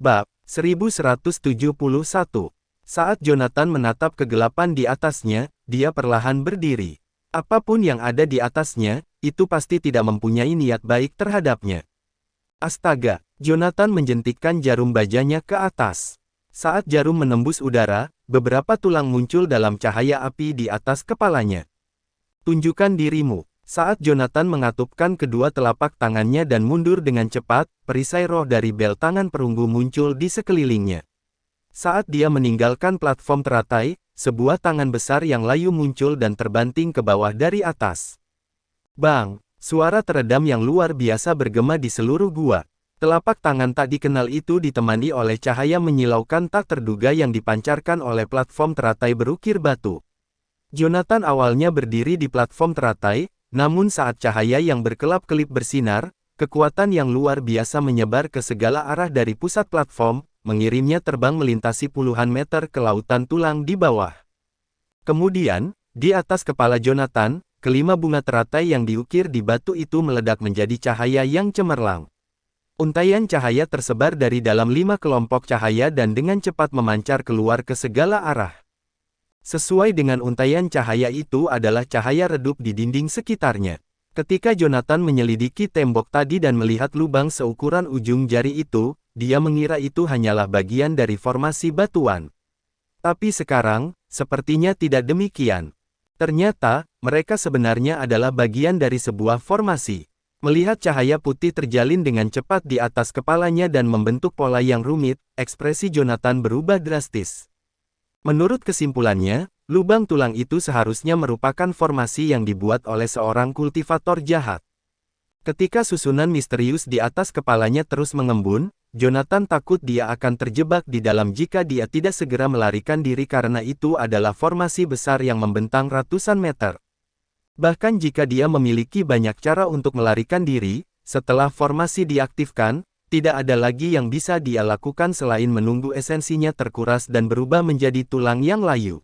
Bab 1171. Saat Jonathan menatap kegelapan di atasnya, dia perlahan berdiri. Apapun yang ada di atasnya, itu pasti tidak mempunyai niat baik terhadapnya. Astaga, Jonathan menjentikkan jarum bajanya ke atas. Saat jarum menembus udara, beberapa tulang muncul dalam cahaya api di atas kepalanya. Tunjukkan dirimu. Saat Jonathan mengatupkan kedua telapak tangannya dan mundur dengan cepat, perisai roh dari bel tangan perunggu muncul di sekelilingnya. Saat dia meninggalkan platform teratai, sebuah tangan besar yang layu muncul dan terbanting ke bawah dari atas. Bang! Suara teredam yang luar biasa bergema di seluruh gua. Telapak tangan tak dikenal itu ditemani oleh cahaya menyilaukan tak terduga yang dipancarkan oleh platform teratai berukir batu. Jonathan awalnya berdiri di platform teratai, namun saat cahaya yang berkelap-kelip bersinar, kekuatan yang luar biasa menyebar ke segala arah dari pusat platform, mengirimnya terbang melintasi puluhan meter ke lautan tulang di bawah. Kemudian, di atas kepala Jonathan, kelima bunga teratai yang diukir di batu itu meledak menjadi cahaya yang cemerlang. Untaian cahaya tersebar dari dalam 5 kelompok cahaya dan dengan cepat memancar keluar ke segala arah. Sesuai dengan untaian cahaya itu adalah cahaya redup di dinding sekitarnya. Ketika Jonathan menyelidiki tembok tadi dan melihat lubang seukuran ujung jari itu, dia mengira itu hanyalah bagian dari formasi batuan. Tapi sekarang, sepertinya tidak demikian. Ternyata, mereka sebenarnya adalah bagian dari sebuah formasi. Melihat cahaya putih terjalin dengan cepat di atas kepalanya dan membentuk pola yang rumit, ekspresi Jonathan berubah drastis. Menurut kesimpulannya, lubang tulang itu seharusnya merupakan formasi yang dibuat oleh seorang kultivator jahat. Ketika susunan misterius di atas kepalanya terus mengembun, Jonathan takut dia akan terjebak di dalam jika dia tidak segera melarikan diri karena itu adalah formasi besar yang membentang ratusan meter. Bahkan jika dia memiliki banyak cara untuk melarikan diri, setelah formasi diaktifkan, tidak ada lagi yang bisa dia lakukan selain menunggu esensinya terkuras dan berubah menjadi tulang yang layu.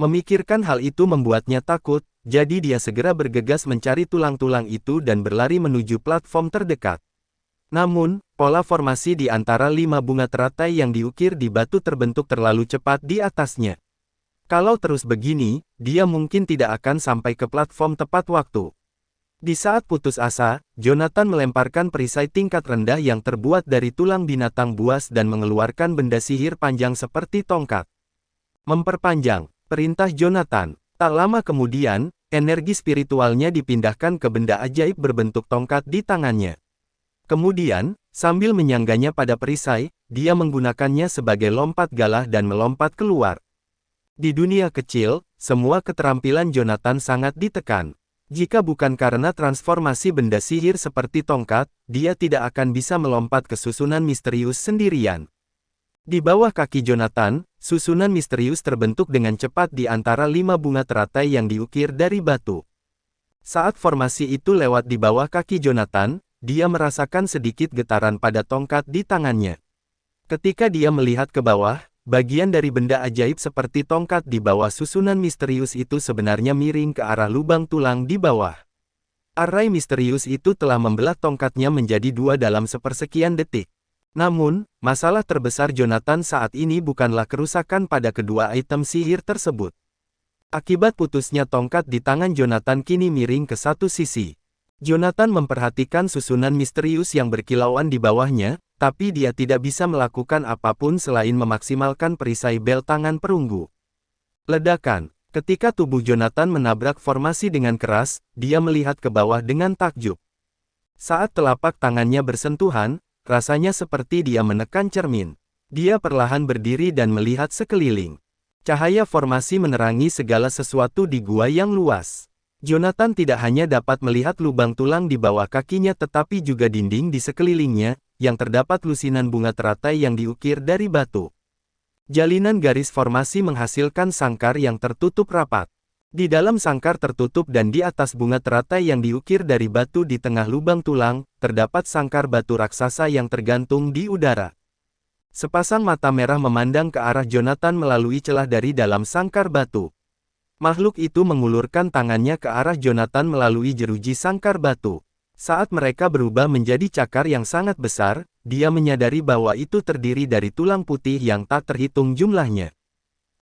Memikirkan hal itu membuatnya takut, jadi dia segera bergegas mencari tulang-tulang itu dan berlari menuju platform terdekat. Namun, pola formasi di antara 5 bunga teratai yang diukir di batu terbentuk terlalu cepat di atasnya. Kalau terus begini, dia mungkin tidak akan sampai ke platform tepat waktu. Di saat putus asa, Jonathan melemparkan perisai tingkat rendah yang terbuat dari tulang binatang buas dan mengeluarkan benda sihir panjang seperti tongkat. Memperpanjang, perintah Jonathan. Tak lama kemudian, energi spiritualnya dipindahkan ke benda ajaib berbentuk tongkat di tangannya. Kemudian, sambil menyangganya pada perisai, dia menggunakannya sebagai lompat galah dan melompat keluar. Di dunia kecil, semua keterampilan Jonathan sangat ditekan. Jika bukan karena transformasi benda sihir seperti tongkat, dia tidak akan bisa melompat ke susunan misterius sendirian. Di bawah kaki Jonathan, susunan misterius terbentuk dengan cepat di antara 5 bunga teratai yang diukir dari batu. Saat formasi itu lewat di bawah kaki Jonathan, dia merasakan sedikit getaran pada tongkat di tangannya. Ketika dia melihat ke bawah, bagian dari benda ajaib seperti tongkat di bawah susunan misterius itu sebenarnya miring ke arah lubang tulang di bawah. Arai misterius itu telah membelah tongkatnya menjadi 2 dalam sepersekian detik. Namun, masalah terbesar Jonathan saat ini bukanlah kerusakan pada kedua item sihir tersebut. Akibat putusnya tongkat di tangan Jonathan kini miring ke satu sisi. Jonathan memperhatikan susunan misterius yang berkilauan di bawahnya, tapi dia tidak bisa melakukan apapun selain memaksimalkan perisai bel tangan perunggu. Ledakan. Ketika tubuh Jonathan menabrak formasi dengan keras, dia melihat ke bawah dengan takjub. Saat telapak tangannya bersentuhan, rasanya seperti dia menekan cermin. Dia perlahan berdiri dan melihat sekeliling. Cahaya formasi menerangi segala sesuatu di gua yang luas. Jonathan tidak hanya dapat melihat lubang tulang di bawah kakinya tetapi juga dinding di sekelilingnya, yang terdapat lusinan bunga teratai yang diukir dari batu. Jalinan garis formasi menghasilkan sangkar yang tertutup rapat. Di dalam sangkar tertutup dan di atas bunga teratai yang diukir dari batu di tengah lubang tulang, terdapat sangkar batu raksasa yang tergantung di udara. Sepasang mata merah memandang ke arah Jonathan melalui celah dari dalam sangkar batu. Makhluk itu mengulurkan tangannya ke arah Jonathan melalui jeruji sangkar batu. Saat mereka berubah menjadi cakar yang sangat besar, dia menyadari bahwa itu terdiri dari tulang putih yang tak terhitung jumlahnya.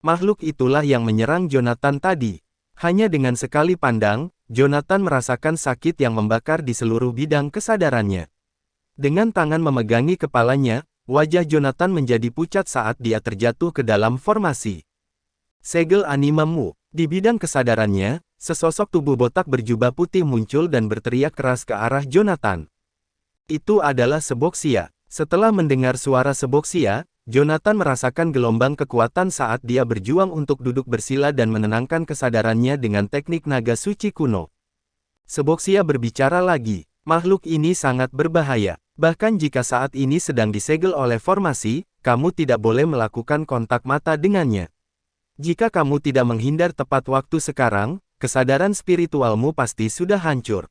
Makhluk itulah yang menyerang Jonathan tadi. Hanya dengan sekali pandang, Jonathan merasakan sakit yang membakar di seluruh bidang kesadarannya. Dengan tangan memegangi kepalanya, wajah Jonathan menjadi pucat saat dia terjatuh ke dalam formasi. Segel animamu. Di bidang kesadarannya, sesosok tubuh botak berjubah putih muncul dan berteriak keras ke arah Jonathan. Itu adalah Seboxia. Setelah mendengar suara Seboxia, Jonathan merasakan gelombang kekuatan saat dia berjuang untuk duduk bersila dan menenangkan kesadarannya dengan teknik naga suci kuno. Seboxia berbicara lagi. Makhluk ini sangat berbahaya. Bahkan jika saat ini sedang disegel oleh formasi, kamu tidak boleh melakukan kontak mata dengannya. Jika kamu tidak menghindar tepat waktu sekarang, kesadaran spiritualmu pasti sudah hancur.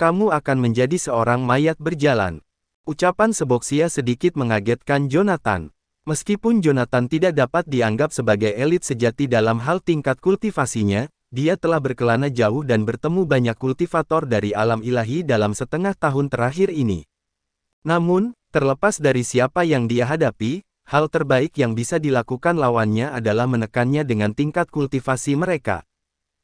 Kamu akan menjadi seorang mayat berjalan. Ucapan Seboxia sedikit mengagetkan Jonathan. Meskipun Jonathan tidak dapat dianggap sebagai elit sejati dalam hal tingkat kultivasinya, dia telah berkelana jauh dan bertemu banyak kultivator dari alam ilahi dalam setengah tahun terakhir ini. Namun, terlepas dari siapa yang dia hadapi, hal terbaik yang bisa dilakukan lawannya adalah menekannya dengan tingkat kultivasi mereka.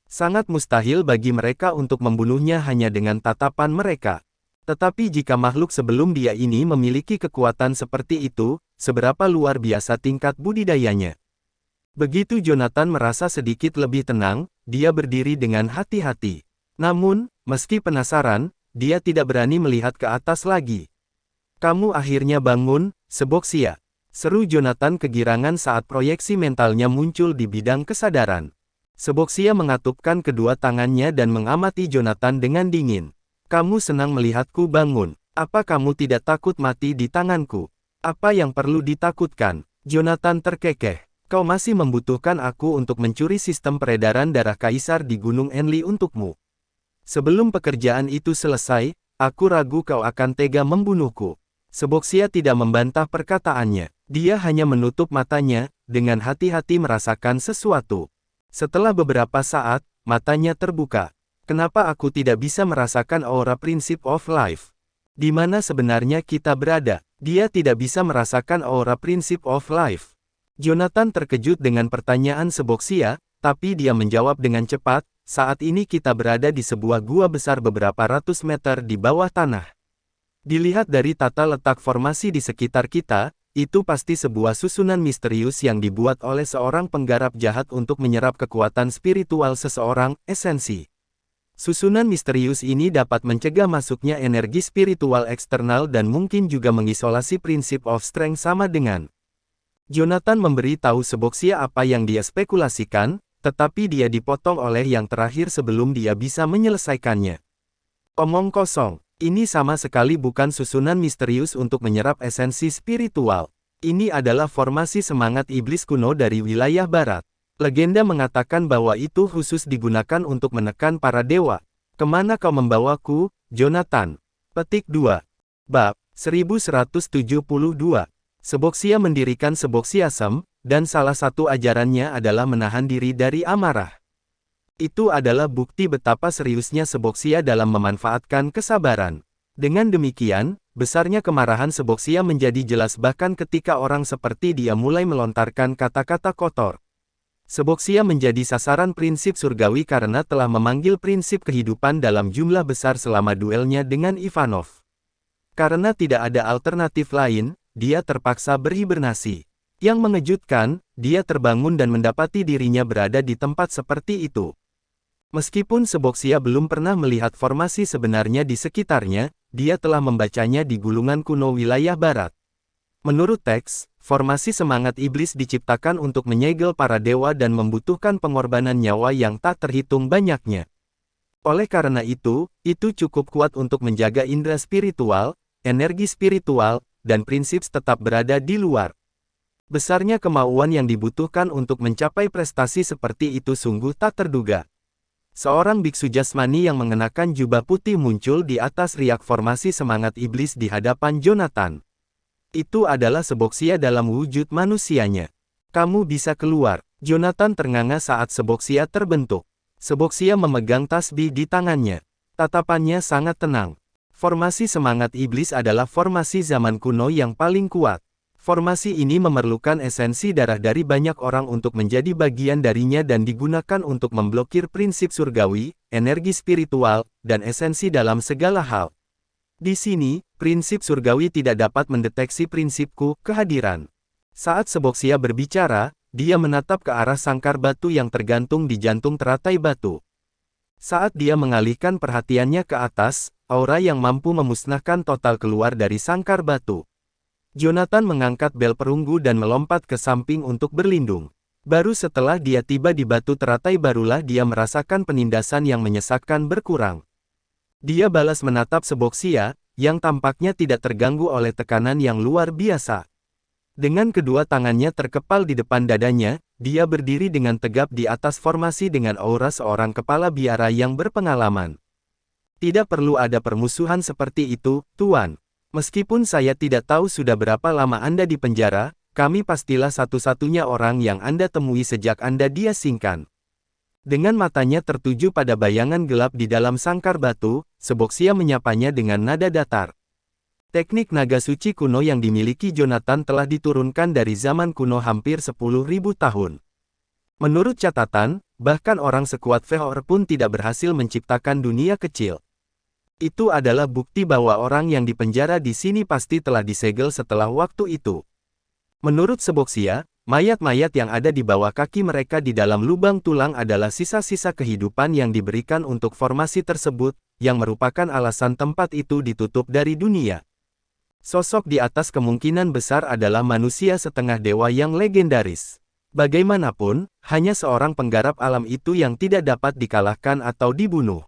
Sangat mustahil bagi mereka untuk membunuhnya hanya dengan tatapan mereka. Tetapi jika makhluk sebelum dia ini memiliki kekuatan seperti itu, seberapa luar biasa tingkat budidayanya. Begitu Jonathan merasa sedikit lebih tenang, dia berdiri dengan hati-hati. Namun, meski penasaran, dia tidak berani melihat ke atas lagi. Kamu akhirnya bangun, Seboxia. Seru Jonathan kegirangan saat proyeksi mentalnya muncul di bidang kesadaran. Seboxia mengatupkan kedua tangannya dan mengamati Jonathan dengan dingin. Kamu senang melihatku bangun. Apa kamu tidak takut mati di tanganku? Apa yang perlu ditakutkan? Jonathan terkekeh. Kau masih membutuhkan aku untuk mencuri sistem peredaran darah kaisar di Gunung Enli untukmu. Sebelum pekerjaan itu selesai, aku ragu kau akan tega membunuhku. Seboxia tidak membantah perkataannya. Dia hanya menutup matanya, dengan hati-hati merasakan sesuatu. Setelah beberapa saat, matanya terbuka. Kenapa aku tidak bisa merasakan aura Principle of Life? Di mana sebenarnya kita berada? Dia tidak bisa merasakan aura Principle of Life. Jonathan terkejut dengan pertanyaan Seboxia, tapi dia menjawab dengan cepat, saat ini kita berada di sebuah gua besar beberapa ratus meter di bawah tanah. Dilihat dari tata letak formasi di sekitar kita, itu pasti sebuah susunan misterius yang dibuat oleh seorang penggarap jahat untuk menyerap kekuatan spiritual seseorang, esensi. Susunan misterius ini dapat mencegah masuknya energi spiritual eksternal dan mungkin juga mengisolasi prinsip of strength sama dengan. Jonathan memberi tahu Seboxia apa yang dia spekulasikan, tetapi dia dipotong oleh yang terakhir sebelum dia bisa menyelesaikannya. Omong kosong. Ini sama sekali bukan susunan misterius untuk menyerap esensi spiritual. Ini adalah formasi semangat iblis kuno dari wilayah barat. Legenda mengatakan bahwa itu khusus digunakan untuk menekan para dewa. Kemana kau membawaku, Jonathan? Petik 2. Bab 1172. Seboxia mendirikan Seboxiasm, dan salah satu ajarannya adalah menahan diri dari amarah. Itu adalah bukti betapa seriusnya Seboxia dalam memanfaatkan kesabaran. Dengan demikian, besarnya kemarahan Seboxia menjadi jelas bahkan ketika orang seperti dia mulai melontarkan kata-kata kotor. Seboxia menjadi sasaran prinsip surgawi karena telah memanggil prinsip kehidupan dalam jumlah besar selama duelnya dengan Ivanov. Karena tidak ada alternatif lain, dia terpaksa berhibernasi. Yang mengejutkan, dia terbangun dan mendapati dirinya berada di tempat seperti itu. Meskipun Seboxia belum pernah melihat formasi sebenarnya di sekitarnya, dia telah membacanya di gulungan kuno wilayah barat. Menurut teks, formasi semangat iblis diciptakan untuk menyegel para dewa dan membutuhkan pengorbanan nyawa yang tak terhitung banyaknya. Oleh karena itu cukup kuat untuk menjaga indera spiritual, energi spiritual, dan prinsip tetap berada di luar. Besarnya kemauan yang dibutuhkan untuk mencapai prestasi seperti itu sungguh tak terduga. Seorang biksu jasmani yang mengenakan jubah putih muncul di atas riak formasi semangat iblis di hadapan Jonathan. Itu adalah Seboxia dalam wujud manusianya. Kamu bisa keluar. Jonathan ternganga saat Seboxia terbentuk. Seboxia memegang tasbih di tangannya. Tatapannya sangat tenang. Formasi semangat iblis adalah formasi zaman kuno yang paling kuat. Formasi ini memerlukan esensi darah dari banyak orang untuk menjadi bagian darinya dan digunakan untuk memblokir prinsip surgawi, energi spiritual, dan esensi dalam segala hal. Di sini, prinsip surgawi tidak dapat mendeteksi prinsipku, kehadiran. Saat Seboxia berbicara, dia menatap ke arah sangkar batu yang tergantung di jantung teratai batu. Saat dia mengalihkan perhatiannya ke atas, aura yang mampu memusnahkan total keluar dari sangkar batu. Jonathan mengangkat bel perunggu dan melompat ke samping untuk berlindung. Baru setelah dia tiba di batu teratai barulah dia merasakan penindasan yang menyesakkan berkurang. Dia balas menatap Seboxia, yang tampaknya tidak terganggu oleh tekanan yang luar biasa. Dengan kedua tangannya terkepal di depan dadanya, dia berdiri dengan tegap di atas formasi dengan aura seorang kepala biara yang berpengalaman. Tidak perlu ada permusuhan seperti itu, Tuan. Meskipun saya tidak tahu sudah berapa lama Anda di penjara, kami pastilah satu-satunya orang yang Anda temui sejak Anda diasingkan. Dengan matanya tertuju pada bayangan gelap di dalam sangkar batu, Seboxia menyapanya dengan nada datar. Teknik naga suci kuno yang dimiliki Jonathan telah diturunkan dari zaman kuno hampir 10.000 tahun. Menurut catatan, bahkan orang sekuat Feor pun tidak berhasil menciptakan dunia kecil. Itu adalah bukti bahwa orang yang dipenjara di sini pasti telah disegel setelah waktu itu. Menurut Seboxia, mayat-mayat yang ada di bawah kaki mereka di dalam lubang tulang adalah sisa-sisa kehidupan yang diberikan untuk formasi tersebut, yang merupakan alasan tempat itu ditutup dari dunia. Sosok di atas kemungkinan besar adalah manusia setengah dewa yang legendaris. Bagaimanapun, hanya seorang penggarap alam itu yang tidak dapat dikalahkan atau dibunuh.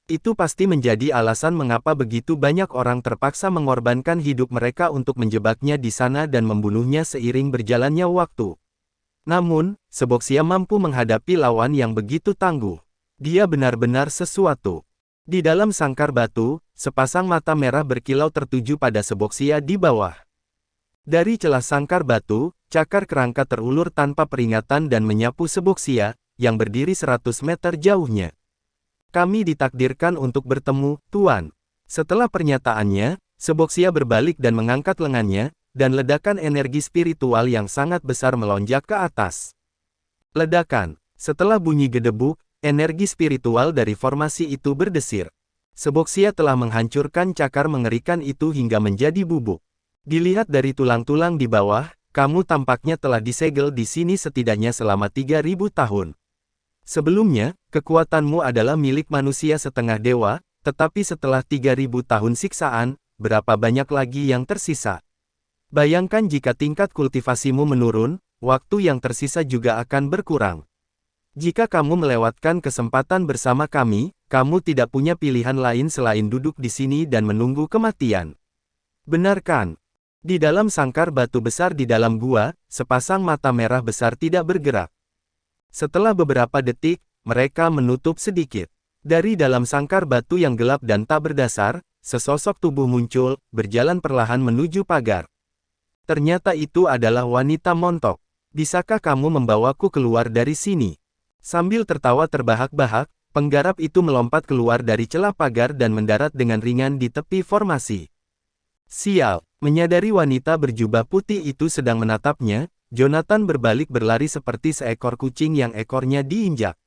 Itu pasti menjadi alasan mengapa begitu banyak orang terpaksa mengorbankan hidup mereka untuk menjebaknya di sana dan membunuhnya seiring berjalannya waktu. Namun, Seboxia mampu menghadapi lawan yang begitu tangguh. Dia benar-benar sesuatu. Di dalam sangkar batu, sepasang mata merah berkilau tertuju pada Seboxia di bawah. Dari celah sangkar batu, cakar kerangka terulur tanpa peringatan dan menyapu Seboxia, yang berdiri 100 meter jauhnya. Kami ditakdirkan untuk bertemu, Tuan. Setelah pernyataannya, Seboxia berbalik dan mengangkat lengannya, dan ledakan energi spiritual yang sangat besar melonjak ke atas. Ledakan. Setelah bunyi gedebuk, energi spiritual dari formasi itu berdesir. Seboxia telah menghancurkan cakar mengerikan itu hingga menjadi bubuk. Dilihat dari tulang-tulang di bawah, kamu tampaknya telah disegel di sini setidaknya selama 3.000 tahun. Sebelumnya, kekuatanmu adalah milik manusia setengah dewa, tetapi setelah 3.000 tahun siksaan, berapa banyak lagi yang tersisa? Bayangkan jika tingkat kultivasimu menurun, waktu yang tersisa juga akan berkurang. Jika kamu melewatkan kesempatan bersama kami, kamu tidak punya pilihan lain selain duduk di sini dan menunggu kematian. Benarkan? Di dalam sangkar batu besar di dalam gua, sepasang mata merah besar tidak bergerak. Setelah beberapa detik, mereka menutup sedikit. Dari dalam sangkar batu yang gelap dan tak berdasar, sesosok tubuh muncul, berjalan perlahan menuju pagar. Ternyata itu adalah wanita montok. Bisakah kamu membawaku keluar dari sini? Sambil tertawa terbahak-bahak, penggarap itu melompat keluar dari celah pagar dan mendarat dengan ringan di tepi formasi. Sial, menyadari wanita berjubah putih itu sedang menatapnya, Jonathan berbalik berlari seperti seekor kucing yang ekornya diinjak.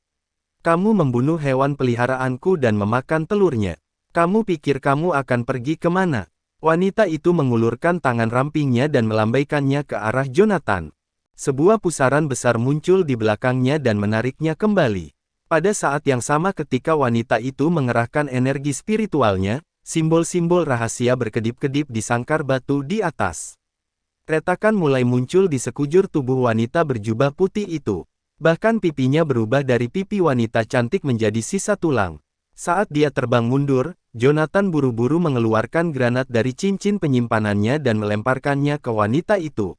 Kamu membunuh hewan peliharaanku dan memakan telurnya. Kamu pikir kamu akan pergi kemana? Wanita itu mengulurkan tangan rampingnya dan melambaikannya ke arah Jonathan. Sebuah pusaran besar muncul di belakangnya dan menariknya kembali. Pada saat yang sama ketika wanita itu mengerahkan energi spiritualnya, simbol-simbol rahasia berkedip-kedip di sangkar batu di atas. Retakan mulai muncul di sekujur tubuh wanita berjubah putih itu. Bahkan pipinya berubah dari pipi wanita cantik menjadi sisa tulang. Saat dia terbang mundur, Jonathan buru-buru mengeluarkan granat dari cincin penyimpanannya dan melemparkannya ke wanita itu.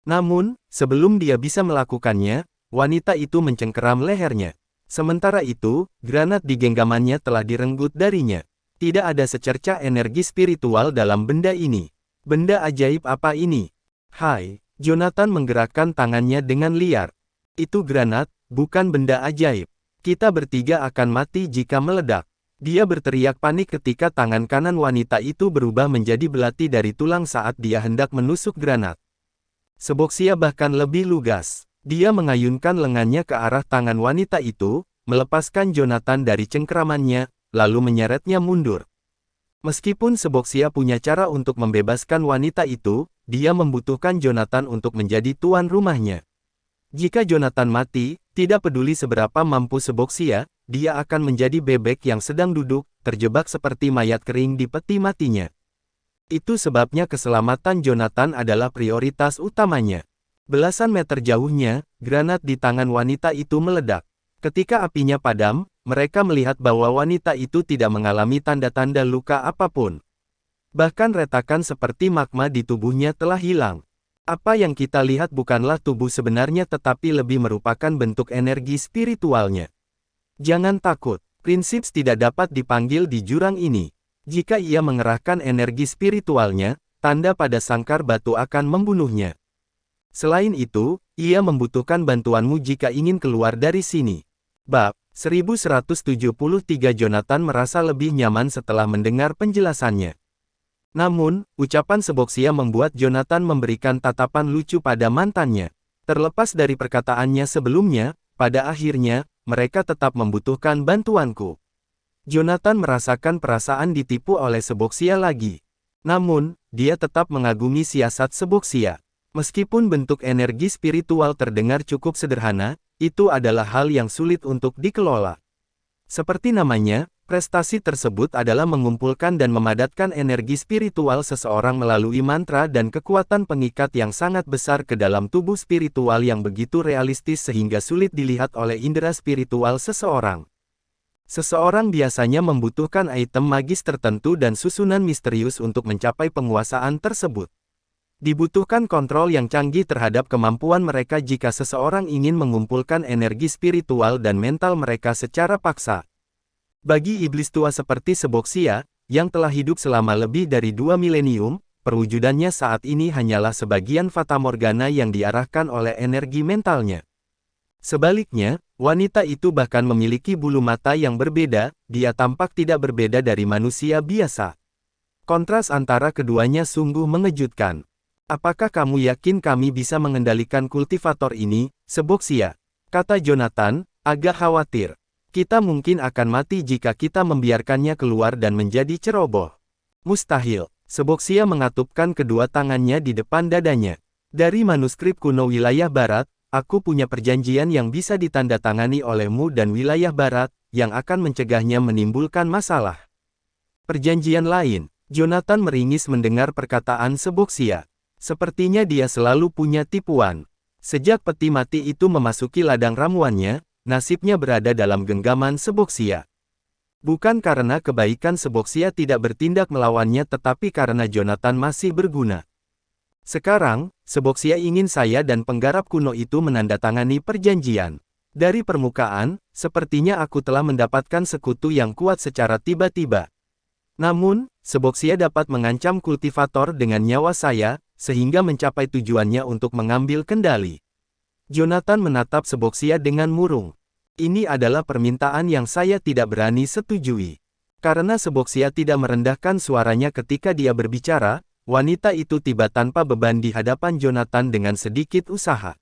Namun, sebelum dia bisa melakukannya, wanita itu mencengkeram lehernya. Sementara itu, granat di genggamannya telah direnggut darinya. Tidak ada secercah energi spiritual dalam benda ini. Benda ajaib apa ini? Hai, Jonathan menggerakkan tangannya dengan liar. Itu granat, bukan benda ajaib. Kita bertiga akan mati jika meledak. Dia berteriak panik ketika tangan kanan wanita itu berubah menjadi belati dari tulang saat dia hendak menusuk granat. Seboxia bahkan lebih lugas. Dia mengayunkan lengannya ke arah tangan wanita itu, melepaskan Jonathan dari cengkeramannya, lalu menyeretnya mundur. Meskipun Seboxia punya cara untuk membebaskan wanita itu, dia membutuhkan Jonathan untuk menjadi tuan rumahnya. Jika Jonathan mati, tidak peduli seberapa mampu Seboxia, dia akan menjadi bebek yang sedang duduk, terjebak seperti mayat kering di peti matinya. Itu sebabnya keselamatan Jonathan adalah prioritas utamanya. Belasan meter jauhnya, granat di tangan wanita itu meledak. Ketika apinya padam, mereka melihat bahwa wanita itu tidak mengalami tanda-tanda luka apapun. Bahkan retakan seperti magma di tubuhnya telah hilang. Apa yang kita lihat bukanlah tubuh sebenarnya tetapi lebih merupakan bentuk energi spiritualnya. Jangan takut, Prinsips tidak dapat dipanggil di jurang ini. Jika ia mengerahkan energi spiritualnya, tanda pada sangkar batu akan membunuhnya. Selain itu, ia membutuhkan bantuanmu jika ingin keluar dari sini. Bab 1173 Jonathan merasa lebih nyaman setelah mendengar penjelasannya. Namun, ucapan Seboxia membuat Jonathan memberikan tatapan lucu pada mantannya. Terlepas dari perkataannya sebelumnya, pada akhirnya, mereka tetap membutuhkan bantuanku. Jonathan merasakan perasaan ditipu oleh Seboxia lagi. Namun, dia tetap mengagumi siasat Seboxia. Meskipun bentuk energi spiritual terdengar cukup sederhana, itu adalah hal yang sulit untuk dikelola. Seperti namanya, prestasi tersebut adalah mengumpulkan dan memadatkan energi spiritual seseorang melalui mantra dan kekuatan pengikat yang sangat besar ke dalam tubuh spiritual yang begitu realistis sehingga sulit dilihat oleh indera spiritual seseorang. Seseorang biasanya membutuhkan item magis tertentu dan susunan misterius untuk mencapai penguasaan tersebut. Dibutuhkan kontrol yang canggih terhadap kemampuan mereka jika seseorang ingin mengumpulkan energi spiritual dan mental mereka secara paksa. Bagi iblis tua seperti Seboxia, yang telah hidup selama lebih dari 2 milenium, perwujudannya saat ini hanyalah sebagian fatamorgana yang diarahkan oleh energi mentalnya. Sebaliknya, wanita itu bahkan memiliki bulu mata yang berbeda, dia tampak tidak berbeda dari manusia biasa. Kontras antara keduanya sungguh mengejutkan. Apakah kamu yakin kami bisa mengendalikan kultivator ini, Seboxia? Kata Jonathan, agak khawatir. Kita mungkin akan mati jika kita membiarkannya keluar dan menjadi ceroboh. Mustahil. Seboxia mengatupkan kedua tangannya di depan dadanya. Dari manuskrip kuno wilayah barat, aku punya perjanjian yang bisa ditandatangani olehmu dan wilayah barat, yang akan mencegahnya menimbulkan masalah. Perjanjian lain. Jonathan meringis mendengar perkataan Seboxia. Sepertinya dia selalu punya tipuan. Sejak peti mati itu memasuki ladang ramuannya, nasibnya berada dalam genggaman Seboxia. Bukan karena kebaikan Seboxia tidak bertindak melawannya tetapi karena Jonathan masih berguna. Sekarang, Seboxia ingin saya dan penggarap kuno itu menandatangani perjanjian. Dari permukaan, sepertinya aku telah mendapatkan sekutu yang kuat secara tiba-tiba. Namun, Seboxia dapat mengancam kultivator dengan nyawa saya, sehingga mencapai tujuannya untuk mengambil kendali. Jonathan menatap Seboxia dengan murung. Ini adalah permintaan yang saya tidak berani setujui. Karena Seboxia tidak merendahkan suaranya ketika dia berbicara, wanita itu tiba tanpa beban di hadapan Jonathan dengan sedikit usaha.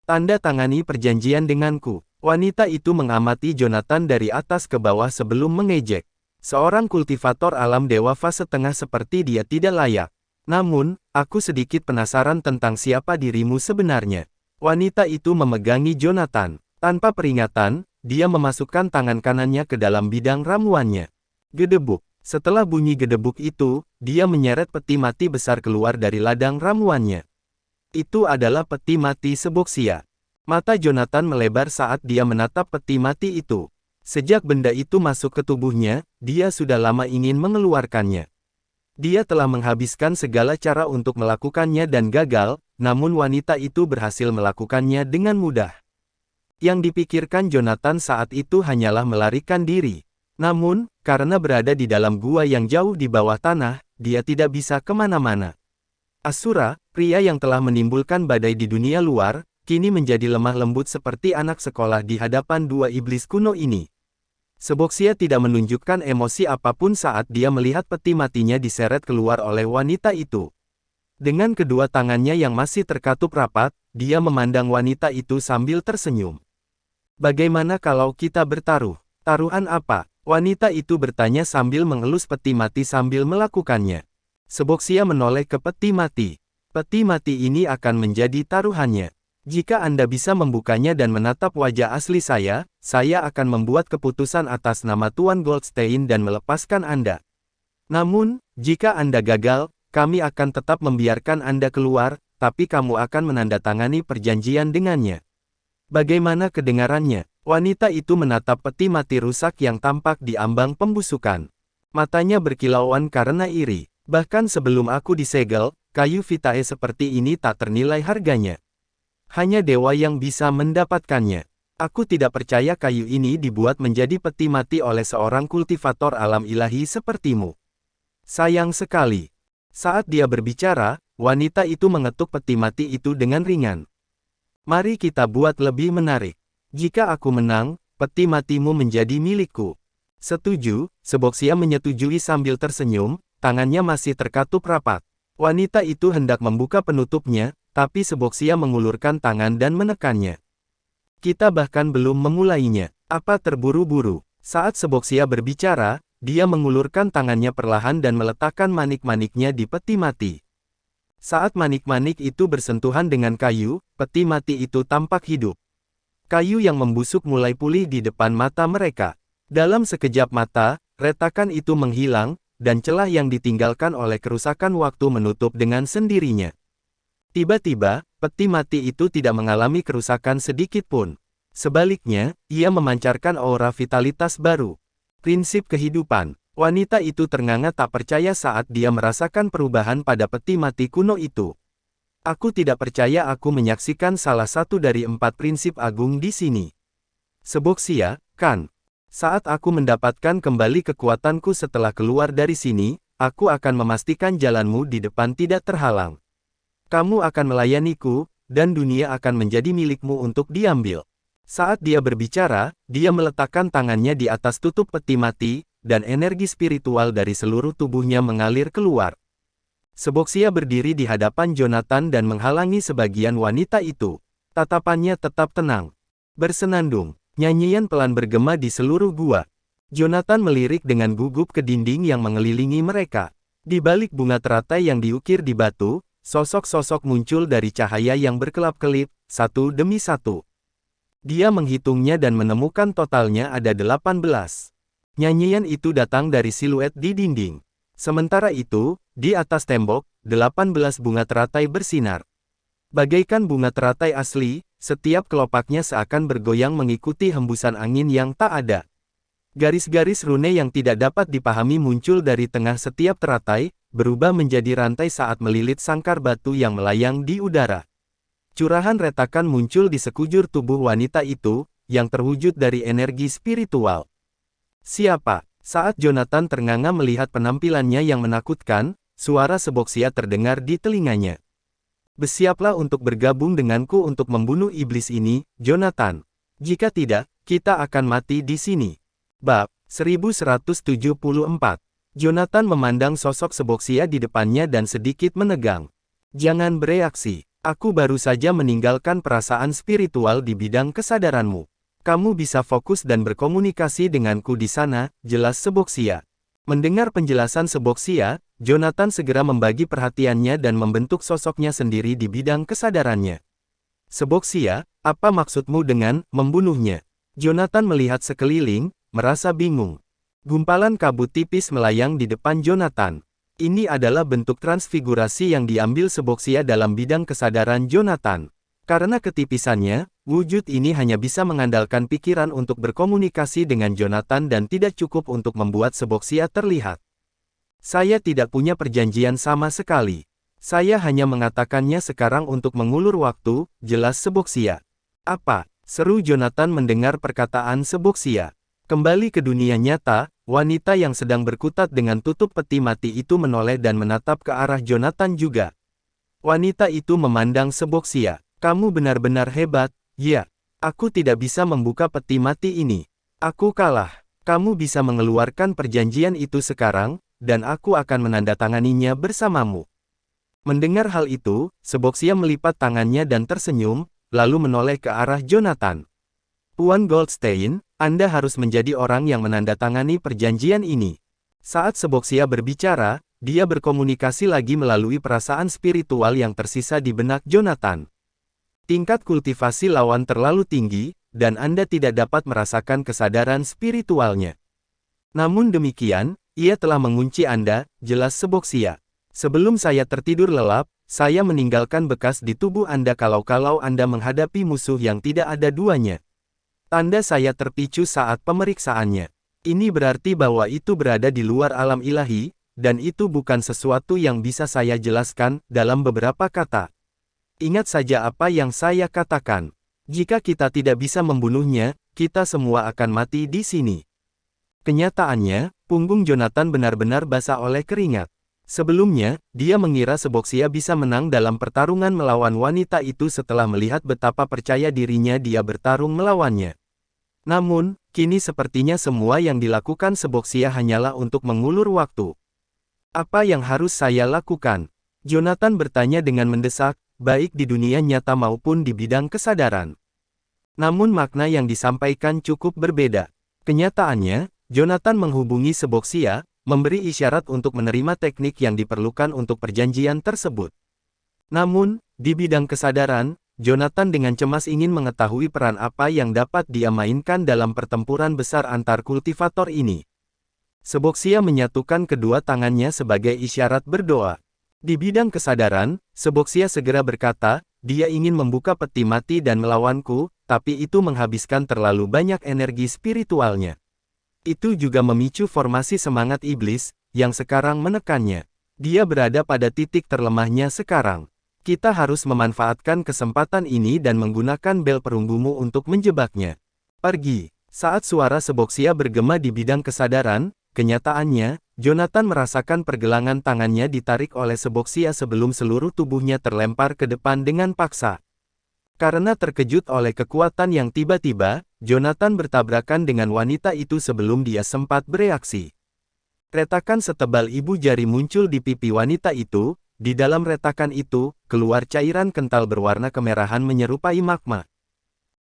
Tanda tangani perjanjian denganku. Wanita itu mengamati Jonathan dari atas ke bawah sebelum mengejek. Seorang kultivator alam dewa fase tengah seperti dia tidak layak. Namun, aku sedikit penasaran tentang siapa dirimu sebenarnya. Wanita itu memegangi Jonathan. Tanpa peringatan, dia memasukkan tangan kanannya ke dalam bidang ramuannya. Gedebuk. Setelah bunyi gedebuk itu, dia menyeret peti mati besar keluar dari ladang ramuannya. Itu adalah peti mati Seboxia. Mata Jonathan melebar saat dia menatap peti mati itu. Sejak benda itu masuk ke tubuhnya, dia sudah lama ingin mengeluarkannya. Dia telah menghabiskan segala cara untuk melakukannya dan gagal, namun wanita itu berhasil melakukannya dengan mudah. Yang dipikirkan Jonathan saat itu hanyalah melarikan diri. Namun, karena berada di dalam gua yang jauh di bawah tanah, dia tidak bisa kemana-mana. Asura, pria yang telah menimbulkan badai di dunia luar, kini menjadi lemah lembut seperti anak sekolah di hadapan dua iblis kuno ini. Seboxia tidak menunjukkan emosi apapun saat dia melihat peti matinya diseret keluar oleh wanita itu. Dengan kedua tangannya yang masih terkatup rapat, dia memandang wanita itu sambil tersenyum. Bagaimana kalau kita bertaruh? Taruhan apa? Wanita itu bertanya sambil mengelus peti mati sambil melakukannya. Seboxia menoleh ke peti mati. Peti mati ini akan menjadi taruhannya. Jika Anda bisa membukanya dan menatap wajah asli saya akan membuat keputusan atas nama Tuan Goldstein dan melepaskan Anda. Namun, jika Anda gagal, kami akan tetap membiarkan Anda keluar, tapi kamu akan menandatangani perjanjian dengannya. Bagaimana kedengarannya? Wanita itu menatap peti mati rusak yang tampak di ambang pembusukan. Matanya berkilauan karena iri. Bahkan sebelum aku disegel, kayu vitae seperti ini tak ternilai harganya. Hanya dewa yang bisa mendapatkannya. Aku tidak percaya kayu ini dibuat menjadi peti mati oleh seorang kultivator alam ilahi sepertimu. Sayang sekali. Saat dia berbicara, wanita itu mengetuk peti mati itu dengan ringan. Mari kita buat lebih menarik. Jika aku menang, peti matimu menjadi milikku. Setuju, Seboxia menyetujui sambil tersenyum, tangannya masih terkatup rapat. Wanita itu hendak membuka penutupnya, tapi Seboxia mengulurkan tangan dan menekannya. Kita bahkan belum memulainya. Apa terburu-buru? Saat Seboxia berbicara, dia mengulurkan tangannya perlahan dan meletakkan manik-maniknya di peti mati. Saat manik-manik itu bersentuhan dengan kayu, peti mati itu tampak hidup. Kayu yang membusuk mulai pulih di depan mata mereka. Dalam sekejap mata, retakan itu menghilang, dan celah yang ditinggalkan oleh kerusakan waktu menutup dengan sendirinya. Tiba-tiba, peti mati itu tidak mengalami kerusakan sedikit pun. Sebaliknya, ia memancarkan aura vitalitas baru. Prinsip kehidupan. Wanita itu ternganga tak percaya saat dia merasakan perubahan pada peti mati kuno itu. Aku tidak percaya aku menyaksikan salah satu dari 4 prinsip agung di sini. Seboxia, kan? Saat aku mendapatkan kembali kekuatanku setelah keluar dari sini, aku akan memastikan jalanmu di depan tidak terhalang. Kamu akan melayaniku, dan dunia akan menjadi milikmu untuk diambil. Saat dia berbicara, dia meletakkan tangannya di atas tutup peti mati, dan energi spiritual dari seluruh tubuhnya mengalir keluar. Seboxia berdiri di hadapan Jonathan dan menghalangi sebagian wanita itu. Tatapannya tetap tenang. Bersenandung, nyanyian pelan bergema di seluruh gua. Jonathan melirik dengan gugup ke dinding yang mengelilingi mereka. Di balik bunga teratai yang diukir di batu, sosok-sosok muncul dari cahaya yang berkelap-kelip, satu demi satu. Dia menghitungnya dan menemukan totalnya ada 18. Nyanyian itu datang dari siluet di dinding. Sementara itu, di atas tembok, 18 bunga teratai bersinar. Bagaikan bunga teratai asli, setiap kelopaknya seakan bergoyang mengikuti hembusan angin yang tak ada. Garis-garis rune yang tidak dapat dipahami muncul dari tengah setiap teratai, berubah menjadi rantai saat melilit sangkar batu yang melayang di udara. Curahan retakan muncul di sekujur tubuh wanita itu, yang terwujud dari energi spiritual. Siapa? Saat Jonathan ternganga melihat penampilannya yang menakutkan, suara Seboxia terdengar di telinganya. Bersiaplah untuk bergabung denganku untuk membunuh iblis ini, Jonathan. Jika tidak, kita akan mati di sini. Bab 1174. Jonathan memandang sosok Seboxia di depannya dan sedikit menegang. Jangan bereaksi. Aku baru saja meninggalkan perasaan spiritual di bidang kesadaranmu. Kamu bisa fokus dan berkomunikasi denganku di sana, jelas Seboxia. Mendengar penjelasan Seboxia, Jonathan segera membagi perhatiannya dan membentuk sosoknya sendiri di bidang kesadarannya. Seboxia, apa maksudmu dengan membunuhnya? Jonathan melihat sekeliling, merasa bingung. Gumpalan kabut tipis melayang di depan Jonathan. Ini adalah bentuk transfigurasi yang diambil Seboxia dalam bidang kesadaran Jonathan. Karena ketipisannya, wujud ini hanya bisa mengandalkan pikiran untuk berkomunikasi dengan Jonathan dan tidak cukup untuk membuat Seboxia terlihat. Saya tidak punya perjanjian sama sekali. Saya hanya mengatakannya sekarang untuk mengulur waktu, jelas Seboxia. Apa? Seru Jonathan mendengar perkataan Seboxia. Kembali ke dunia nyata, wanita yang sedang berkutat dengan tutup peti mati itu menoleh dan menatap ke arah Jonathan juga. Wanita itu memandang Seboxia. Kamu benar-benar hebat, ya. Aku tidak bisa membuka peti mati ini. Aku kalah. Kamu bisa mengeluarkan perjanjian itu sekarang, dan aku akan menandatanganinya bersamamu. Mendengar hal itu, Seboxia melipat tangannya dan tersenyum, lalu menoleh ke arah Jonathan. Tuan Goldstein, Anda harus menjadi orang yang menandatangani perjanjian ini. Saat Seboxia berbicara, dia berkomunikasi lagi melalui perasaan spiritual yang tersisa di benak Jonathan. Tingkat kultivasi lawan terlalu tinggi, dan Anda tidak dapat merasakan kesadaran spiritualnya. Namun demikian, ia telah mengunci Anda, jelas Seboxia. Sebelum saya tertidur lelap, saya meninggalkan bekas di tubuh Anda kalau Anda menghadapi musuh yang tidak ada duanya. Tanda saya terpicu saat pemeriksaannya. Ini berarti bahwa itu berada di luar alam ilahi, dan itu bukan sesuatu yang bisa saya jelaskan dalam beberapa kata. Ingat saja apa yang saya katakan. Jika kita tidak bisa membunuhnya, kita semua akan mati di sini. Kenyataannya, punggung Jonathan benar-benar basah oleh keringat. Sebelumnya, dia mengira Seboxia bisa menang dalam pertarungan melawan wanita itu setelah melihat betapa percaya dirinya dia bertarung melawannya. Namun, kini sepertinya semua yang dilakukan Seboxia hanyalah untuk mengulur waktu. Apa yang harus saya lakukan? Jonathan bertanya dengan mendesak, baik di dunia nyata maupun di bidang kesadaran. Namun makna yang disampaikan cukup berbeda. Kenyataannya, Jonathan menghubungi Seboxia, memberi isyarat untuk menerima teknik yang diperlukan untuk perjanjian tersebut. Namun, di bidang kesadaran, Jonathan dengan cemas ingin mengetahui peran apa yang dapat dia mainkan dalam pertempuran besar antar kultivator ini. Seboxia menyatukan kedua tangannya sebagai isyarat berdoa. Di bidang kesadaran, Seboxia segera berkata, dia ingin membuka peti mati dan melawanku, tapi itu menghabiskan terlalu banyak energi spiritualnya. Itu juga memicu formasi semangat iblis, yang sekarang menekannya. Dia berada pada titik terlemahnya sekarang. Kita harus memanfaatkan kesempatan ini dan menggunakan bel perunggumu untuk menjebaknya. Pergi. Saat suara Seboxia bergema di bidang kesadaran, kenyataannya, Jonathan merasakan pergelangan tangannya ditarik oleh Seboxia sebelum seluruh tubuhnya terlempar ke depan dengan paksa. Karena terkejut oleh kekuatan yang tiba-tiba, Jonathan bertabrakan dengan wanita itu sebelum dia sempat bereaksi. Retakan setebal ibu jari muncul di pipi wanita itu, di dalam retakan itu, keluar cairan kental berwarna kemerahan menyerupai magma.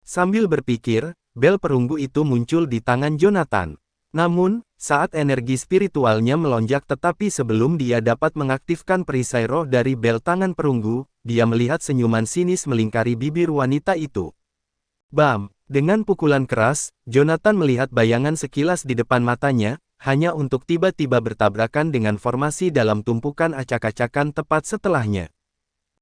Sambil berpikir, bel perunggu itu muncul di tangan Jonathan. Namun, saat energi spiritualnya melonjak tetapi sebelum dia dapat mengaktifkan perisai roh dari bel tangan perunggu, dia melihat senyuman sinis melingkari bibir wanita itu. Bam! Dengan pukulan keras, Jonathan melihat bayangan sekilas di depan matanya, hanya untuk tiba-tiba bertabrakan dengan formasi dalam tumpukan acak-acakan tepat setelahnya.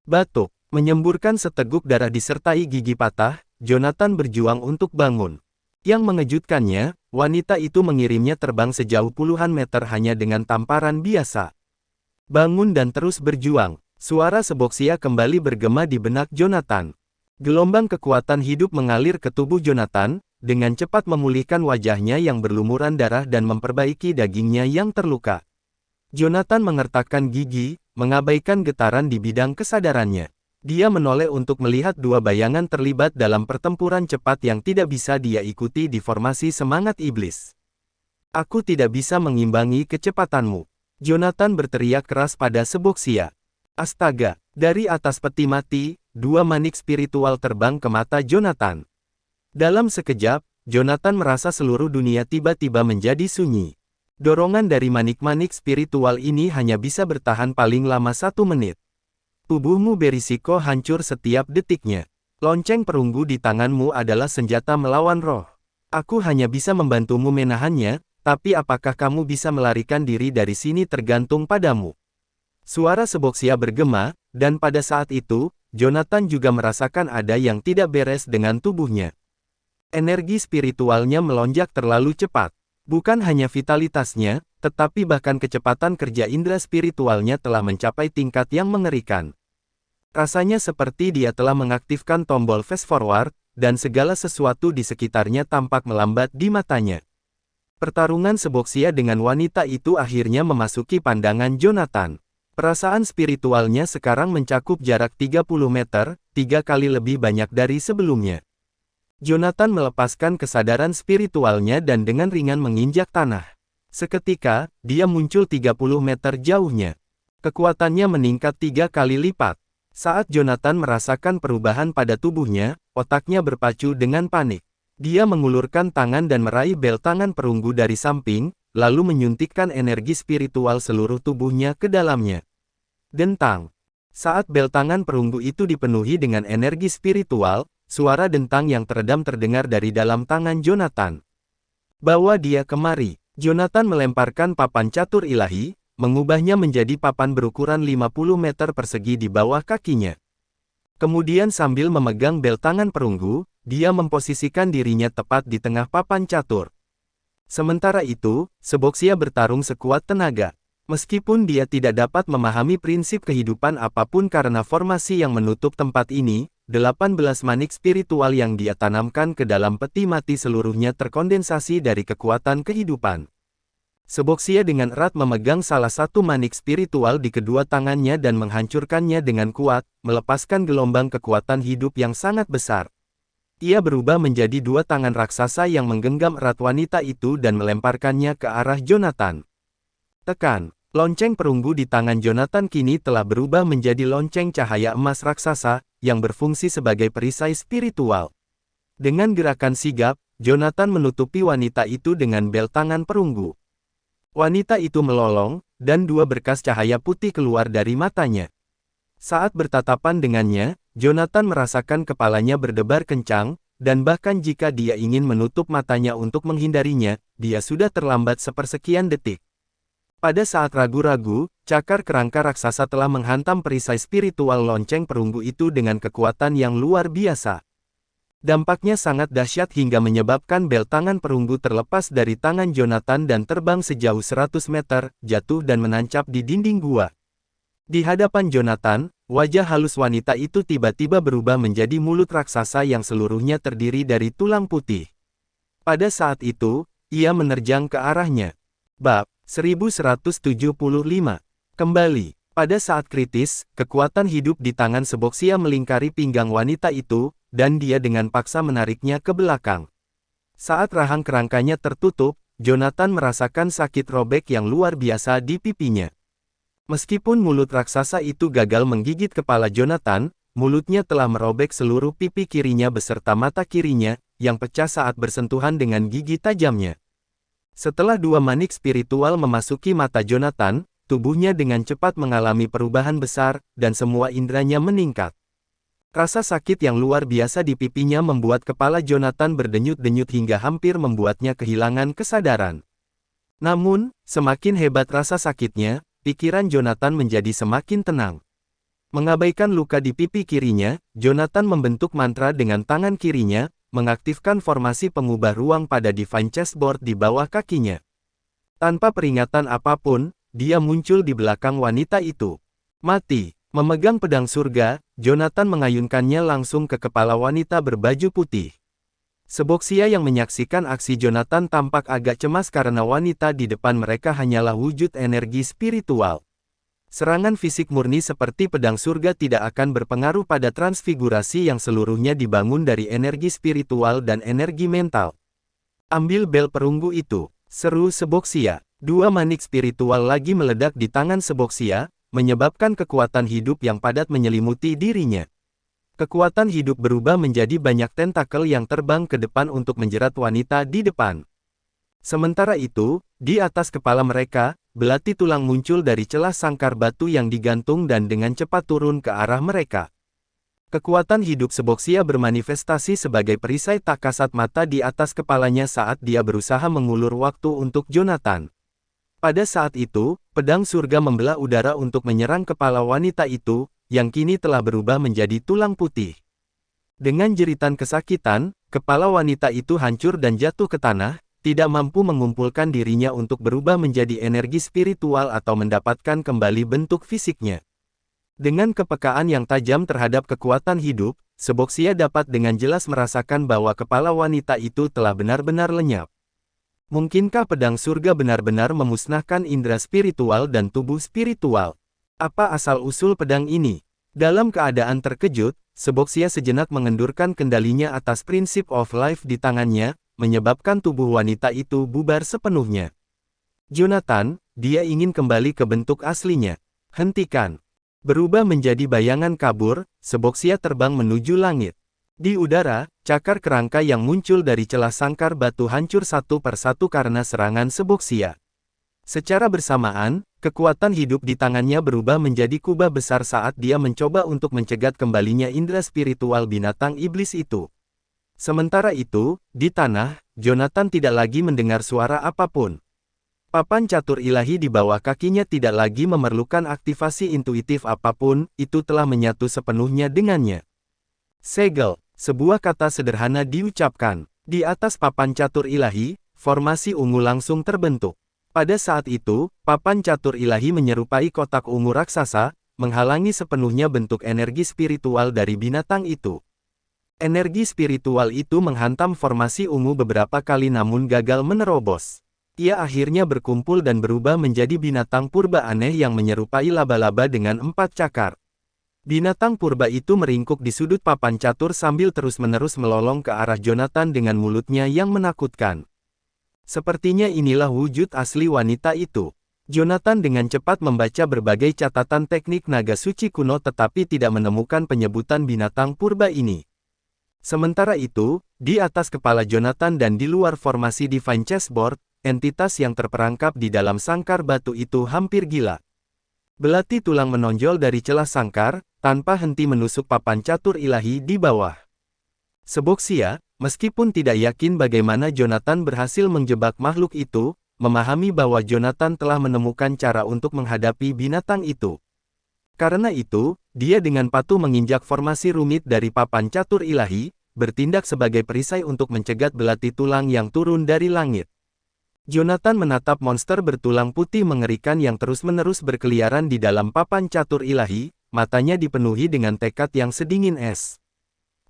Batuk, menyemburkan seteguk darah disertai gigi patah, Jonathan berjuang untuk bangun. Yang mengejutkannya, wanita itu mengirimnya terbang sejauh puluhan meter hanya dengan tamparan biasa. Bangun dan terus berjuang. Suara Seboxia kembali bergema di benak Jonathan. Gelombang kekuatan hidup mengalir ke tubuh Jonathan, dengan cepat memulihkan wajahnya yang berlumuran darah dan memperbaiki dagingnya yang terluka. Jonathan mengertakkan gigi, mengabaikan getaran di bidang kesadarannya. Dia menoleh untuk melihat dua bayangan terlibat dalam pertempuran cepat yang tidak bisa dia ikuti di formasi semangat iblis. Aku tidak bisa mengimbangi kecepatanmu. Jonathan berteriak keras pada Seboxia. Astaga, dari atas peti mati, dua manik spiritual terbang ke mata Jonathan. Dalam sekejap, Jonathan merasa seluruh dunia tiba-tiba menjadi sunyi. Dorongan dari manik-manik spiritual ini hanya bisa bertahan paling lama 1 menit. Tubuhmu berisiko hancur setiap detiknya. Lonceng perunggu di tanganmu adalah senjata melawan roh. Aku hanya bisa membantumu menahannya, tapi apakah kamu bisa melarikan diri dari sini tergantung padamu. Suara Seboxia bergema, dan pada saat itu, Jonathan juga merasakan ada yang tidak beres dengan tubuhnya. Energi spiritualnya melonjak terlalu cepat. Bukan hanya vitalitasnya, tetapi bahkan kecepatan kerja indera spiritualnya telah mencapai tingkat yang mengerikan. Rasanya seperti dia telah mengaktifkan tombol fast forward, dan segala sesuatu di sekitarnya tampak melambat di matanya. Pertarungan Seboxia dengan wanita itu akhirnya memasuki pandangan Jonathan. Perasaan spiritualnya sekarang mencakup jarak 30 meter, 3 kali lebih banyak dari sebelumnya. Jonathan melepaskan kesadaran spiritualnya dan dengan ringan menginjak tanah. Seketika, dia muncul 30 meter jauhnya. Kekuatannya meningkat 3 kali lipat. Saat Jonathan merasakan perubahan pada tubuhnya, otaknya berpacu dengan panik. Dia mengulurkan tangan dan meraih bel tangan perunggu dari samping, lalu menyuntikkan energi spiritual seluruh tubuhnya ke dalamnya. Dentang. Saat bel tangan perunggu itu dipenuhi dengan energi spiritual, suara dentang yang teredam terdengar dari dalam tangan Jonathan. Bawa dia kemari. Jonathan melemparkan papan catur ilahi, mengubahnya menjadi papan berukuran 50 meter persegi di bawah kakinya. Kemudian sambil memegang bel tangan perunggu, dia memposisikan dirinya tepat di tengah papan catur. Sementara itu, Seboxia bertarung sekuat tenaga. Meskipun dia tidak dapat memahami prinsip kehidupan apapun karena formasi yang menutup tempat ini, 18 manik spiritual yang dia tanamkan ke dalam peti mati seluruhnya terkondensasi dari kekuatan kehidupan. Seboxia dengan erat memegang salah satu manik spiritual di kedua tangannya dan menghancurkannya dengan kuat, melepaskan gelombang kekuatan hidup yang sangat besar. Ia berubah menjadi 2 tangan raksasa yang menggenggam erat wanita itu dan melemparkannya ke arah Jonathan. Tekan. Lonceng perunggu di tangan Jonathan kini telah berubah menjadi lonceng cahaya emas raksasa, yang berfungsi sebagai perisai spiritual. Dengan gerakan sigap, Jonathan menutupi wanita itu dengan bel tangan perunggu. Wanita itu melolong, dan 2 berkas cahaya putih keluar dari matanya. Saat bertatapan dengannya, Jonathan merasakan kepalanya berdebar kencang, dan bahkan jika dia ingin menutup matanya untuk menghindarinya, dia sudah terlambat sepersekian detik. Pada saat ragu-ragu, cakar kerangka raksasa telah menghantam perisai spiritual lonceng perunggu itu dengan kekuatan yang luar biasa. Dampaknya sangat dahsyat hingga menyebabkan bel tangan perunggu terlepas dari tangan Jonathan dan terbang sejauh 100 meter, jatuh dan menancap di dinding gua. Di hadapan Jonathan, wajah halus wanita itu tiba-tiba berubah menjadi mulut raksasa yang seluruhnya terdiri dari tulang putih. Pada saat itu, ia menerjang ke arahnya. Bab 1175. Kembali. Pada saat kritis, kekuatan hidup di tangan Seboxia melingkari pinggang wanita itu, dan dia dengan paksa menariknya ke belakang. Saat rahang kerangkanya tertutup, Jonathan merasakan sakit robek yang luar biasa di pipinya. Meskipun mulut raksasa itu gagal menggigit kepala Jonathan, mulutnya telah merobek seluruh pipi kirinya beserta mata kirinya, yang pecah saat bersentuhan dengan gigi tajamnya. Setelah 2 manik spiritual memasuki mata Jonathan, tubuhnya dengan cepat mengalami perubahan besar, dan semua indranya meningkat. Rasa sakit yang luar biasa di pipinya membuat kepala Jonathan berdenyut-denyut hingga hampir membuatnya kehilangan kesadaran. Namun, semakin hebat rasa sakitnya, pikiran Jonathan menjadi semakin tenang. Mengabaikan luka di pipi kirinya, Jonathan membentuk mantra dengan tangan kirinya, mengaktifkan formasi pengubah ruang pada Divine Chessboard di bawah kakinya. Tanpa peringatan apapun, dia muncul di belakang wanita itu. Mati. Memegang pedang surga, Jonathan mengayunkannya langsung ke kepala wanita berbaju putih. Seboxia yang menyaksikan aksi Jonathan tampak agak cemas karena wanita di depan mereka hanyalah wujud energi spiritual. Serangan fisik murni seperti pedang surga tidak akan berpengaruh pada transfigurasi yang seluruhnya dibangun dari energi spiritual dan energi mental. Ambil bel perunggu itu, seru Seboxia. 2 manik spiritual lagi meledak di tangan Seboxia, menyebabkan kekuatan hidup yang padat menyelimuti dirinya. Kekuatan hidup berubah menjadi banyak tentakel yang terbang ke depan untuk menjerat wanita di depan. Sementara itu, di atas kepala mereka, belati tulang muncul dari celah sangkar batu yang digantung dan dengan cepat turun ke arah mereka. Kekuatan hidup Seboxia bermanifestasi sebagai perisai tak kasat mata di atas kepalanya saat dia berusaha mengulur waktu untuk Jonathan. Pada saat itu, pedang surga membelah udara untuk menyerang kepala wanita itu, yang kini telah berubah menjadi tulang putih. Dengan jeritan kesakitan, kepala wanita itu hancur dan jatuh ke tanah, tidak mampu mengumpulkan dirinya untuk berubah menjadi energi spiritual atau mendapatkan kembali bentuk fisiknya. Dengan kepekaan yang tajam terhadap kekuatan hidup, Seboxia dapat dengan jelas merasakan bahwa kepala wanita itu telah benar-benar lenyap. Mungkinkah pedang surga benar-benar memusnahkan indera spiritual dan tubuh spiritual? Apa asal-usul pedang ini? Dalam keadaan terkejut, Seboxia sejenak mengendurkan kendalinya atas prinsip of life di tangannya, menyebabkan tubuh wanita itu bubar sepenuhnya. Jonathan, dia ingin kembali ke bentuk aslinya. Hentikan. Berubah menjadi bayangan kabur, Seboxia terbang menuju langit. Di udara, cakar kerangka yang muncul dari celah sangkar batu hancur satu persatu karena serangan Seboxia. Secara bersamaan, kekuatan hidup di tangannya berubah menjadi kubah besar saat dia mencoba untuk mencegat kembalinya indera spiritual binatang iblis itu. Sementara itu, di tanah, Jonathan tidak lagi mendengar suara apapun. Papan catur ilahi di bawah kakinya tidak lagi memerlukan aktivasi intuitif apapun, itu telah menyatu sepenuhnya dengannya. Segel, sebuah kata sederhana diucapkan. Di atas papan catur ilahi, formasi ungu langsung terbentuk. Pada saat itu, papan catur ilahi menyerupai kotak ungu raksasa, menghalangi sepenuhnya bentuk energi spiritual dari binatang itu. Energi spiritual itu menghantam formasi ungu beberapa kali namun gagal menerobos. Ia akhirnya berkumpul dan berubah menjadi binatang purba aneh yang menyerupai laba-laba dengan 4 cakar. Binatang purba itu meringkuk di sudut papan catur sambil terus-menerus melolong ke arah Jonathan dengan mulutnya yang menakutkan. Sepertinya inilah wujud asli wanita itu. Jonathan dengan cepat membaca berbagai catatan teknik naga suci kuno tetapi tidak menemukan penyebutan binatang purba ini. Sementara itu, di atas kepala Jonathan dan di luar formasi Divine Chessboard, entitas yang terperangkap di dalam sangkar batu itu hampir gila. Belati tulang menonjol dari celah sangkar, tanpa henti menusuk papan catur ilahi di bawah. Seboxia, meskipun tidak yakin bagaimana Jonathan berhasil menjebak makhluk itu, memahami bahwa Jonathan telah menemukan cara untuk menghadapi binatang itu. Karena itu, dia dengan patuh menginjak formasi rumit dari papan catur ilahi, bertindak sebagai perisai untuk mencegat belati tulang yang turun dari langit. Jonathan menatap monster bertulang putih mengerikan yang terus-menerus berkeliaran di dalam papan catur ilahi, matanya dipenuhi dengan tekad yang sedingin es.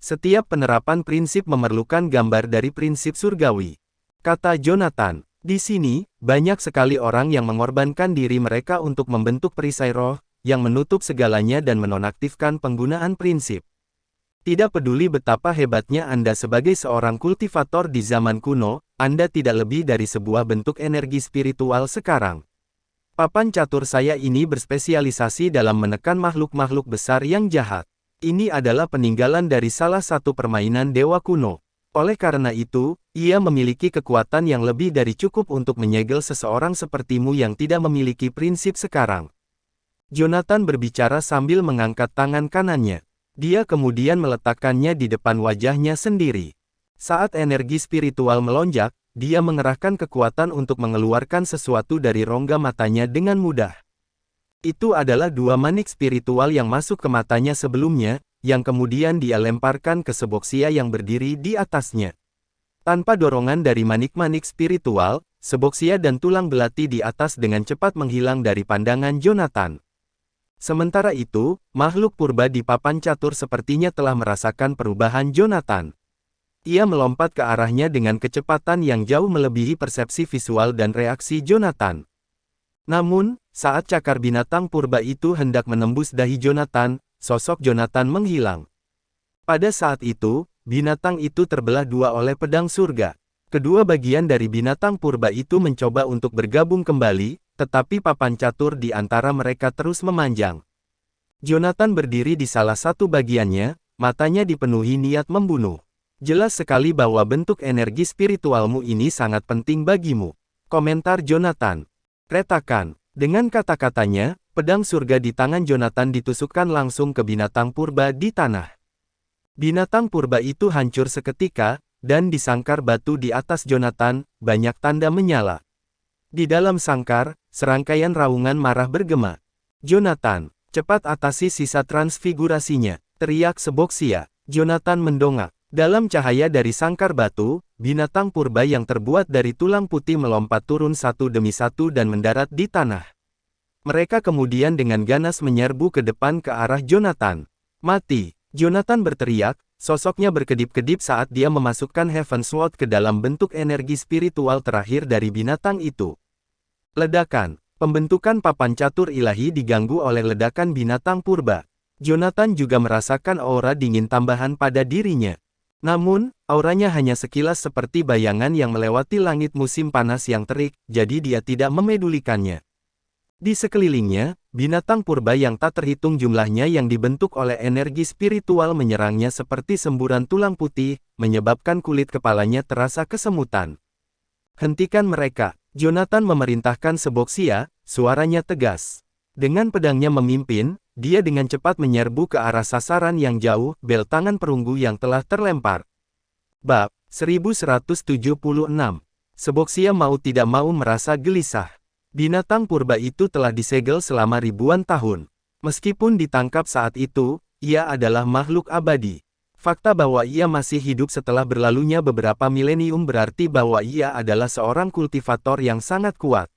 Setiap penerapan prinsip memerlukan gambar dari prinsip surgawi. Kata Jonathan, di sini, banyak sekali orang yang mengorbankan diri mereka untuk membentuk perisai roh, yang menutup segalanya dan menonaktifkan penggunaan prinsip. Tidak peduli betapa hebatnya Anda sebagai seorang kultivator di zaman kuno, Anda tidak lebih dari sebuah bentuk energi spiritual sekarang. Papan catur saya ini berspesialisasi dalam menekan makhluk-makhluk besar yang jahat. Ini adalah peninggalan dari salah satu permainan dewa kuno. Oleh karena itu, ia memiliki kekuatan yang lebih dari cukup untuk menyegel seseorang sepertimu yang tidak memiliki prinsip sekarang. Jonathan berbicara sambil mengangkat tangan kanannya. Dia kemudian meletakkannya di depan wajahnya sendiri. Saat energi spiritual melonjak, dia mengerahkan kekuatan untuk mengeluarkan sesuatu dari rongga matanya dengan mudah. Itu adalah dua manik spiritual yang masuk ke matanya sebelumnya, yang kemudian dia lemparkan ke Seboxia yang berdiri di atasnya. Tanpa dorongan dari manik-manik spiritual, Seboxia dan tulang belati di atas dengan cepat menghilang dari pandangan Jonathan. Sementara itu, makhluk purba di papan catur sepertinya telah merasakan perubahan Jonathan. Ia melompat ke arahnya dengan kecepatan yang jauh melebihi persepsi visual dan reaksi Jonathan. Namun, saat cakar binatang purba itu hendak menembus dahi Jonathan, sosok Jonathan menghilang. Pada saat itu, binatang itu terbelah dua oleh pedang surga. Kedua bagian dari binatang purba itu mencoba untuk bergabung kembali, tetapi papan catur di antara mereka terus memanjang. Jonathan berdiri di salah satu bagiannya, matanya dipenuhi niat membunuh. Jelas sekali bahwa bentuk energi spiritualmu ini sangat penting bagimu. Komentar Jonathan. Retakan. Dengan kata-katanya, pedang surga di tangan Jonathan ditusukkan langsung ke binatang purba di tanah. Binatang purba itu hancur seketika, dan di sangkar batu di atas Jonathan, banyak tanda menyala. Di dalam sangkar, serangkaian raungan marah bergema. Jonathan, cepat atasi sisa transfigurasinya, teriak Seboxia. Jonathan mendongak. Dalam cahaya dari sangkar batu, binatang purba yang terbuat dari tulang putih melompat turun satu demi satu dan mendarat di tanah. Mereka kemudian dengan ganas menyerbu ke depan ke arah Jonathan. Mati! Jonathan berteriak, sosoknya berkedip-kedip saat dia memasukkan Heaven's Sword ke dalam bentuk energi spiritual terakhir dari binatang itu. Ledakan. Pembentukan papan catur ilahi diganggu oleh ledakan binatang purba. Jonathan juga merasakan aura dingin tambahan pada dirinya. Namun, auranya hanya sekilas seperti bayangan yang melewati langit musim panas yang terik, jadi dia tidak memedulikannya. Di sekelilingnya, binatang purba yang tak terhitung jumlahnya yang dibentuk oleh energi spiritual menyerangnya seperti semburan tulang putih, menyebabkan kulit kepalanya terasa kesemutan. Hentikan mereka, Jonathan memerintahkan Seboxia, suaranya tegas. Dengan pedangnya memimpin, dia dengan cepat menyerbu ke arah sasaran yang jauh, bel tangan perunggu yang telah terlempar. Bab 1176. Seboxia mau tidak mau merasa gelisah. Binatang purba itu telah disegel selama ribuan tahun. Meskipun ditangkap saat itu, ia adalah makhluk abadi. Fakta bahwa ia masih hidup setelah berlalunya beberapa milenium berarti bahwa ia adalah seorang kultivator yang sangat kuat.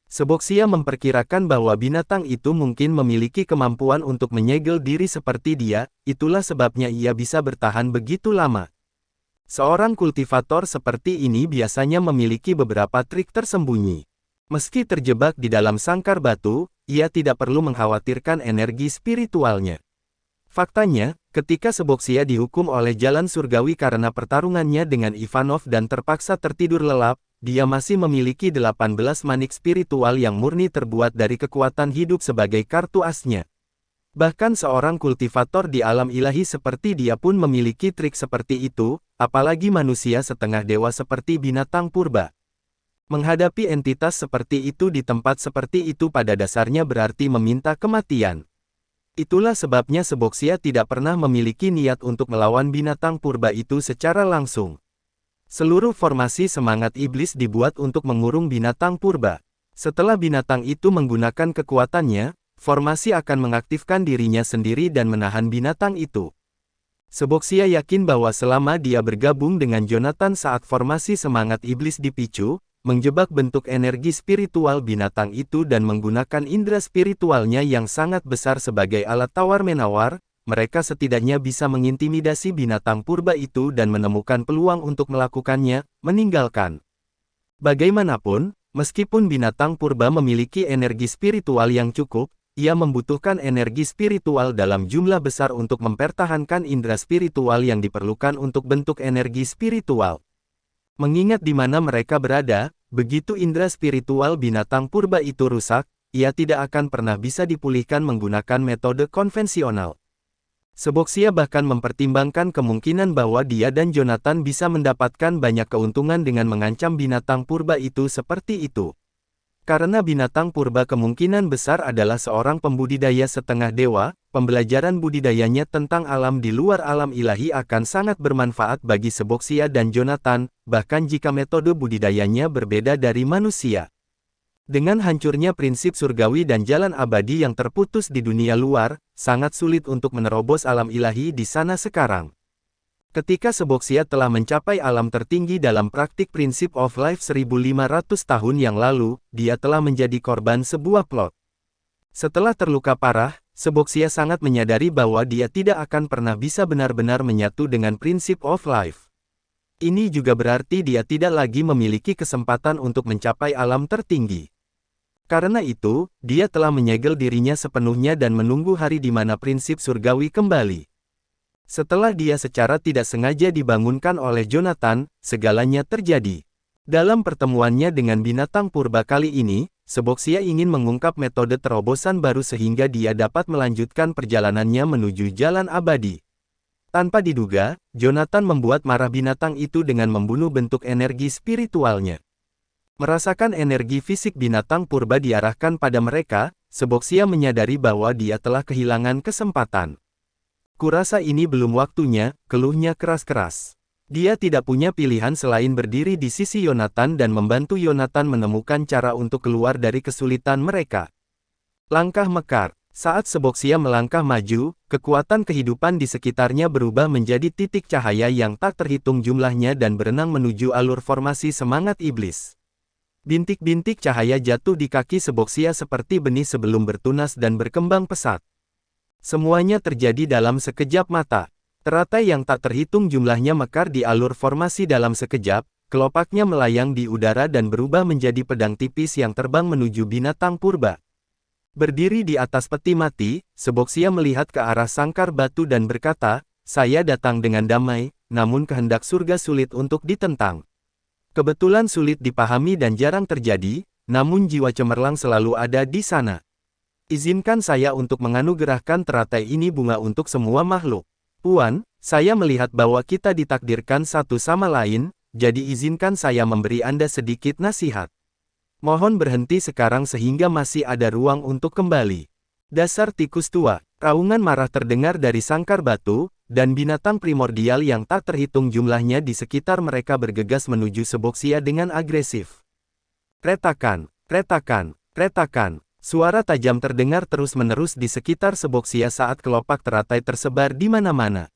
Seboxia memperkirakan bahwa binatang itu mungkin memiliki kemampuan untuk menyegel diri seperti dia, itulah sebabnya ia bisa bertahan begitu lama. Seorang kultivator seperti ini biasanya memiliki beberapa trik tersembunyi. Meski terjebak di dalam sangkar batu, ia tidak perlu mengkhawatirkan energi spiritualnya. Faktanya, ketika Seboxia dihukum oleh jalan surgawi karena pertarungannya dengan Ivanov dan terpaksa tertidur lelap, dia masih memiliki 18 manik spiritual yang murni terbuat dari kekuatan hidup sebagai kartu asnya. Bahkan seorang kultivator di alam ilahi seperti dia pun memiliki trik seperti itu, apalagi manusia setengah dewa seperti binatang purba. Menghadapi entitas seperti itu di tempat seperti itu pada dasarnya berarti meminta kematian. Itulah sebabnya Seboxia tidak pernah memiliki niat untuk melawan binatang purba itu secara langsung. Seluruh formasi semangat iblis dibuat untuk mengurung binatang purba. Setelah binatang itu menggunakan kekuatannya, formasi akan mengaktifkan dirinya sendiri dan menahan binatang itu. Seboxia yakin bahwa selama dia bergabung dengan Jonathan saat formasi semangat iblis dipicu, menjebak bentuk energi spiritual binatang itu dan menggunakan indera spiritualnya yang sangat besar sebagai alat tawar-menawar, mereka setidaknya bisa mengintimidasi binatang purba itu dan menemukan peluang untuk melakukannya, meninggalkan. Bagaimanapun, meskipun binatang purba memiliki energi spiritual yang cukup, ia membutuhkan energi spiritual dalam jumlah besar untuk mempertahankan indera spiritual yang diperlukan untuk bentuk energi spiritual. Mengingat di mana mereka berada, begitu indera spiritual binatang purba itu rusak, ia tidak akan pernah bisa dipulihkan menggunakan metode konvensional. Seboxia bahkan mempertimbangkan kemungkinan bahwa dia dan Jonathan bisa mendapatkan banyak keuntungan dengan mengancam binatang purba itu seperti itu. Karena binatang purba kemungkinan besar adalah seorang pembudidaya setengah dewa, pembelajaran budidayanya tentang alam di luar alam ilahi akan sangat bermanfaat bagi Seboxia dan Jonathan, bahkan jika metode budidayanya berbeda dari manusia. Dengan hancurnya prinsip surgawi dan jalan abadi yang terputus di dunia luar, sangat sulit untuk menerobos alam ilahi di sana sekarang. Ketika Seboxia telah mencapai alam tertinggi dalam praktik prinsip of life 1500 tahun yang lalu, dia telah menjadi korban sebuah plot. Setelah terluka parah, Seboxia sangat menyadari bahwa dia tidak akan pernah bisa benar-benar menyatu dengan prinsip of life. Ini juga berarti dia tidak lagi memiliki kesempatan untuk mencapai alam tertinggi. Karena itu, dia telah menyegel dirinya sepenuhnya dan menunggu hari di mana prinsip surgawi kembali. Setelah dia secara tidak sengaja dibangunkan oleh Jonathan, segalanya terjadi. Dalam pertemuannya dengan binatang purba kali ini, Seboxia ingin mengungkap metode terobosan baru sehingga dia dapat melanjutkan perjalanannya menuju jalan abadi. Tanpa diduga, Jonathan membuat marah binatang itu dengan membunuh bentuk energi spiritualnya. Merasakan energi fisik binatang purba diarahkan pada mereka, Seboxia menyadari bahwa dia telah kehilangan kesempatan. Kurasa ini belum waktunya, keluhnya keras-keras. Dia tidak punya pilihan selain berdiri di sisi Jonathan dan membantu Jonathan menemukan cara untuk keluar dari kesulitan mereka. Langkah mekar. Saat Seboxia melangkah maju, kekuatan kehidupan di sekitarnya berubah menjadi titik cahaya yang tak terhitung jumlahnya dan berenang menuju alur formasi semangat iblis. Bintik-bintik cahaya jatuh di kaki Seboxia seperti benih sebelum bertunas dan berkembang pesat. Semuanya terjadi dalam sekejap mata. Teratai yang tak terhitung jumlahnya mekar di alur formasi dalam sekejap, kelopaknya melayang di udara dan berubah menjadi pedang tipis yang terbang menuju binatang purba. Berdiri di atas peti mati, Seboxia melihat ke arah sangkar batu dan berkata, "Saya datang dengan damai, namun kehendak surga sulit untuk ditentang." Kebetulan sulit dipahami dan jarang terjadi, namun jiwa cemerlang selalu ada di sana. Izinkan saya untuk menganugerahkan teratai ini bunga untuk semua makhluk. Puan, saya melihat bahwa kita ditakdirkan satu sama lain, jadi izinkan saya memberi Anda sedikit nasihat. Mohon berhenti sekarang sehingga masih ada ruang untuk kembali. Dasar tikus tua, raungan marah terdengar dari sangkar batu, dan binatang primordial yang tak terhitung jumlahnya di sekitar mereka bergegas menuju Seboxia dengan agresif. Retakan, retakan, retakan. Suara tajam terdengar terus-menerus di sekitar Seboxia saat kelopak teratai tersebar di mana-mana.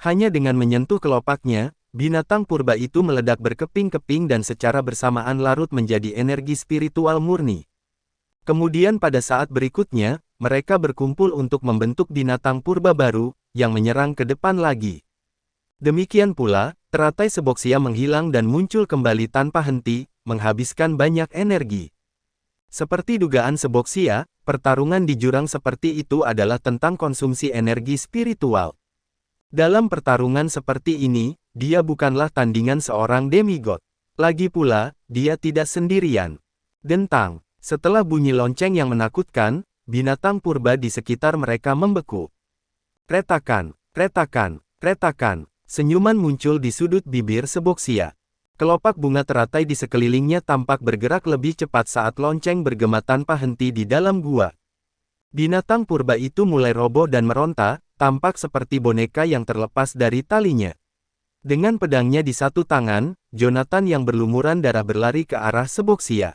Hanya dengan menyentuh kelopaknya, binatang purba itu meledak berkeping-keping dan secara bersamaan larut menjadi energi spiritual murni. Kemudian pada saat berikutnya, mereka berkumpul untuk membentuk binatang purba baru, yang menyerang ke depan lagi. Demikian pula, teratai Seboxia menghilang dan muncul kembali tanpa henti, menghabiskan banyak energi. Seperti dugaan Seboxia, pertarungan di jurang seperti itu adalah tentang konsumsi energi spiritual. Dalam pertarungan seperti ini, dia bukanlah tandingan seorang demigod. Lagi pula, dia tidak sendirian. Dentang, setelah bunyi lonceng yang menakutkan, binatang purba di sekitar mereka membeku. Retakan, retakan, retakan, senyuman muncul di sudut bibir Seboxia. Kelopak bunga teratai di sekelilingnya tampak bergerak lebih cepat saat lonceng bergema tanpa henti di dalam gua. Binatang purba itu mulai roboh dan meronta, tampak seperti boneka yang terlepas dari talinya. Dengan pedangnya di satu tangan, Jonathan yang berlumuran darah berlari ke arah Seboxia.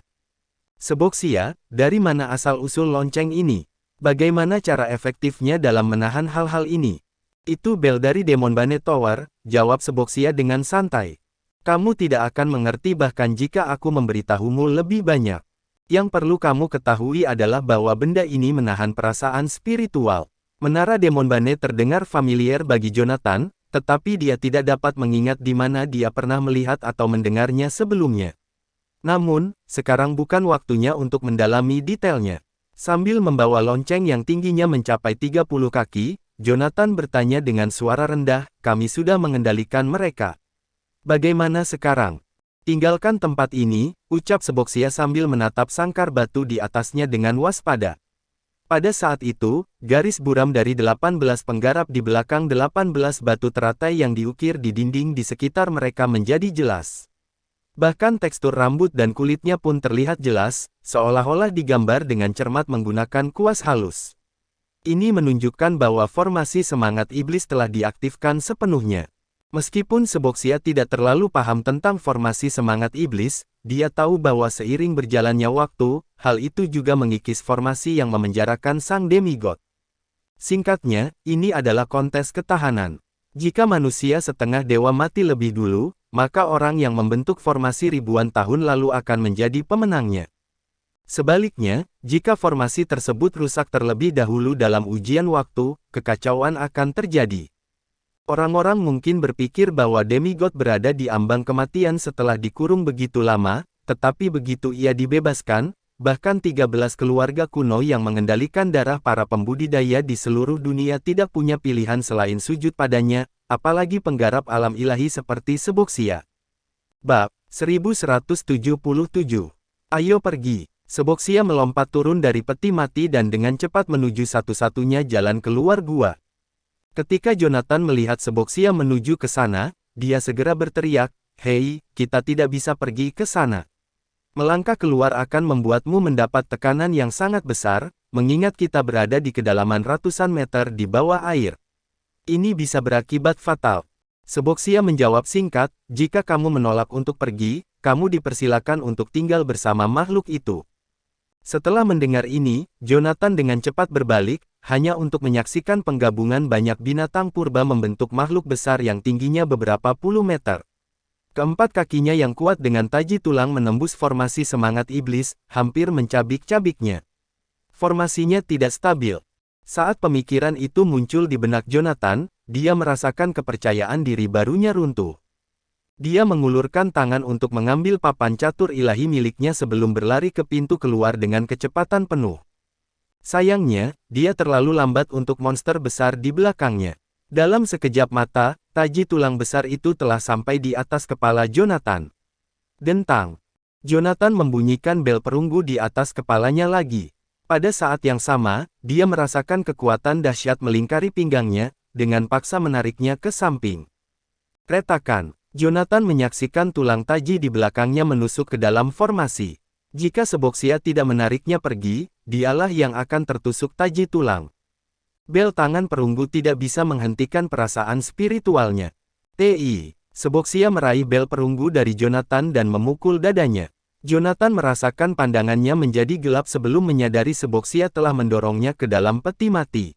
Seboxia, dari mana asal-usul lonceng ini? Bagaimana cara efektifnya dalam menahan hal-hal ini? Itu bel dari Demon Bane Tower, jawab Seboxia dengan santai. Kamu tidak akan mengerti bahkan jika aku memberitahumu lebih banyak. Yang perlu kamu ketahui adalah bahwa benda ini menahan perasaan spiritual. Menara Demon Bane terdengar familiar bagi Jonathan, tetapi dia tidak dapat mengingat di mana dia pernah melihat atau mendengarnya sebelumnya. Namun, sekarang bukan waktunya untuk mendalami detailnya. Sambil membawa lonceng yang tingginya mencapai 30 kaki, Jonathan bertanya dengan suara rendah, "Kami sudah mengendalikan mereka. Bagaimana sekarang? Tinggalkan tempat ini," ucap Seboxia sambil menatap sangkar batu di atasnya dengan waspada. Pada saat itu, garis buram dari 18 penggarap di belakang 18 batu teratai yang diukir di dinding di sekitar mereka menjadi jelas. Bahkan tekstur rambut dan kulitnya pun terlihat jelas, seolah-olah digambar dengan cermat menggunakan kuas halus. Ini menunjukkan bahwa formasi semangat iblis telah diaktifkan sepenuhnya. Meskipun Seboxia tidak terlalu paham tentang formasi semangat iblis, dia tahu bahwa seiring berjalannya waktu, hal itu juga mengikis formasi yang memenjarakan sang demigod. Singkatnya, ini adalah kontes ketahanan. Jika manusia setengah dewa mati lebih dulu, maka orang yang membentuk formasi ribuan tahun lalu akan menjadi pemenangnya. Sebaliknya, jika formasi tersebut rusak terlebih dahulu dalam ujian waktu, kekacauan akan terjadi. Orang-orang mungkin berpikir bahwa demigod berada di ambang kematian setelah dikurung begitu lama, tetapi begitu ia dibebaskan, bahkan 13 keluarga kuno yang mengendalikan darah para pembudidaya di seluruh dunia tidak punya pilihan selain sujud padanya, apalagi penggarap alam ilahi seperti Seboxia. Bab 1177. Ayo pergi. Seboxia melompat turun dari peti mati dan dengan cepat menuju satu-satunya jalan keluar gua. Ketika Jonathan melihat Seboxia menuju ke sana, dia segera berteriak, "Hei, kita tidak bisa pergi ke sana. Melangkah keluar akan membuatmu mendapat tekanan yang sangat besar, mengingat kita berada di kedalaman ratusan meter di bawah air. Ini bisa berakibat fatal." Seboxia menjawab singkat, "Jika kamu menolak untuk pergi, kamu dipersilakan untuk tinggal bersama makhluk itu." Setelah mendengar ini, Jonathan dengan cepat berbalik, hanya untuk menyaksikan penggabungan banyak binatang purba membentuk makhluk besar yang tingginya beberapa puluh meter. Keempat kakinya yang kuat dengan taji tulang menembus formasi semangat iblis, hampir mencabik-cabiknya. Formasinya tidak stabil. Saat pemikiran itu muncul di benak Jonathan, dia merasakan kepercayaan diri barunya runtuh. Dia mengulurkan tangan untuk mengambil papan catur ilahi miliknya sebelum berlari ke pintu keluar dengan kecepatan penuh. Sayangnya, dia terlalu lambat untuk monster besar di belakangnya. Dalam sekejap mata, taji tulang besar itu telah sampai di atas kepala Jonathan. Dentang. Jonathan membunyikan bel perunggu di atas kepalanya lagi. Pada saat yang sama, dia merasakan kekuatan dahsyat melingkari pinggangnya, dengan paksa menariknya ke samping. Retakan. Jonathan menyaksikan tulang taji di belakangnya menusuk ke dalam formasi. Jika Seboxia tidak menariknya pergi, dialah yang akan tertusuk taji tulang. Bel tangan perunggu tidak bisa menghentikan perasaan spiritualnya. TI. Seboxia meraih bel perunggu dari Jonathan dan memukul dadanya. Jonathan merasakan pandangannya menjadi gelap sebelum menyadari Seboxia telah mendorongnya ke dalam peti mati.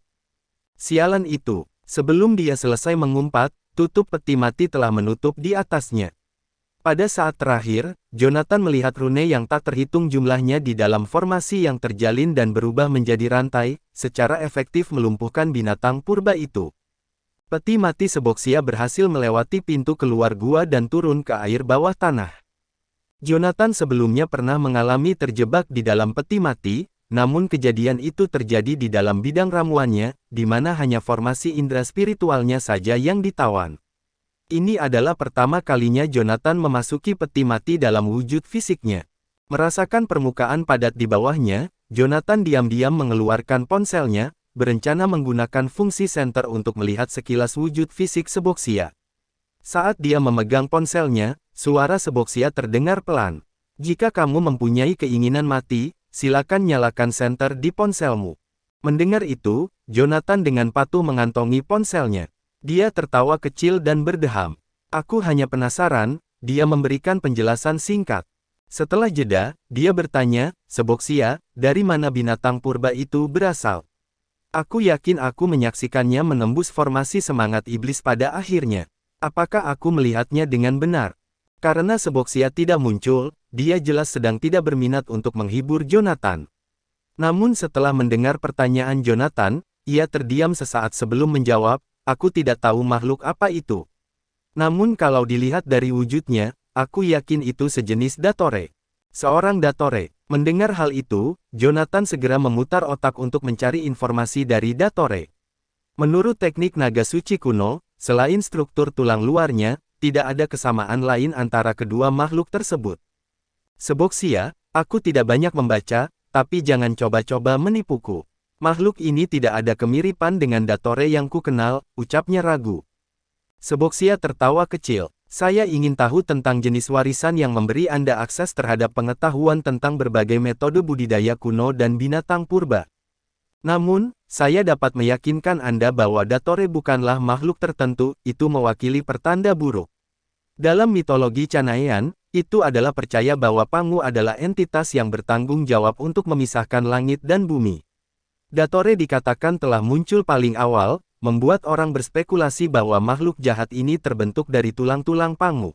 Sialan itu. Sebelum dia selesai mengumpat, tutup peti mati telah menutup di atasnya. Pada saat terakhir, Jonathan melihat rune yang tak terhitung jumlahnya di dalam formasi yang terjalin dan berubah menjadi rantai, secara efektif melumpuhkan binatang purba itu. Peti mati Seboxia berhasil melewati pintu keluar gua dan turun ke air bawah tanah. Jonathan sebelumnya pernah mengalami terjebak di dalam peti mati, namun kejadian itu terjadi di dalam bidang ramuannya, di mana hanya formasi indera spiritualnya saja yang ditawan. Ini adalah pertama kalinya Jonathan memasuki peti mati dalam wujud fisiknya. Merasakan permukaan padat di bawahnya, Jonathan diam-diam mengeluarkan ponselnya, berencana menggunakan fungsi senter untuk melihat sekilas wujud fisik Seboxia. Saat dia memegang ponselnya, suara Seboxia terdengar pelan. Jika kamu mempunyai keinginan mati, silakan nyalakan senter di ponselmu. Mendengar itu, Jonathan dengan patuh mengantongi ponselnya. Dia tertawa kecil dan berdeham. Aku hanya penasaran, dia memberikan penjelasan singkat. Setelah jeda, dia bertanya, Seboxia, dari mana binatang purba itu berasal? Aku yakin aku menyaksikannya menembus formasi semangat iblis pada akhirnya. Apakah aku melihatnya dengan benar? Karena Seboxia tidak muncul, dia jelas sedang tidak berminat untuk menghibur Jonathan. Namun setelah mendengar pertanyaan Jonathan, ia terdiam sesaat sebelum menjawab, aku tidak tahu makhluk apa itu. Namun kalau dilihat dari wujudnya, aku yakin itu sejenis Datore. Seorang Datore. Mendengar hal itu, Jonathan segera memutar otak untuk mencari informasi dari Datore. Menurut teknik naga suci kuno, selain struktur tulang luarnya, tidak ada kesamaan lain antara kedua makhluk tersebut. Seboxia, aku tidak banyak membaca, tapi jangan coba-coba menipuku. Makhluk ini tidak ada kemiripan dengan Datore yang ku kenal, ucapnya ragu. Seboxia tertawa kecil. Saya ingin tahu tentang jenis warisan yang memberi Anda akses terhadap pengetahuan tentang berbagai metode budidaya kuno dan binatang purba. Namun, saya dapat meyakinkan Anda bahwa Datore bukanlah makhluk tertentu, itu mewakili pertanda buruk. Dalam mitologi Canaian, itu adalah percaya bahwa Pangu adalah entitas yang bertanggung jawab untuk memisahkan langit dan bumi. Datore dikatakan telah muncul paling awal, membuat orang berspekulasi bahwa makhluk jahat ini terbentuk dari tulang-tulang Pangu.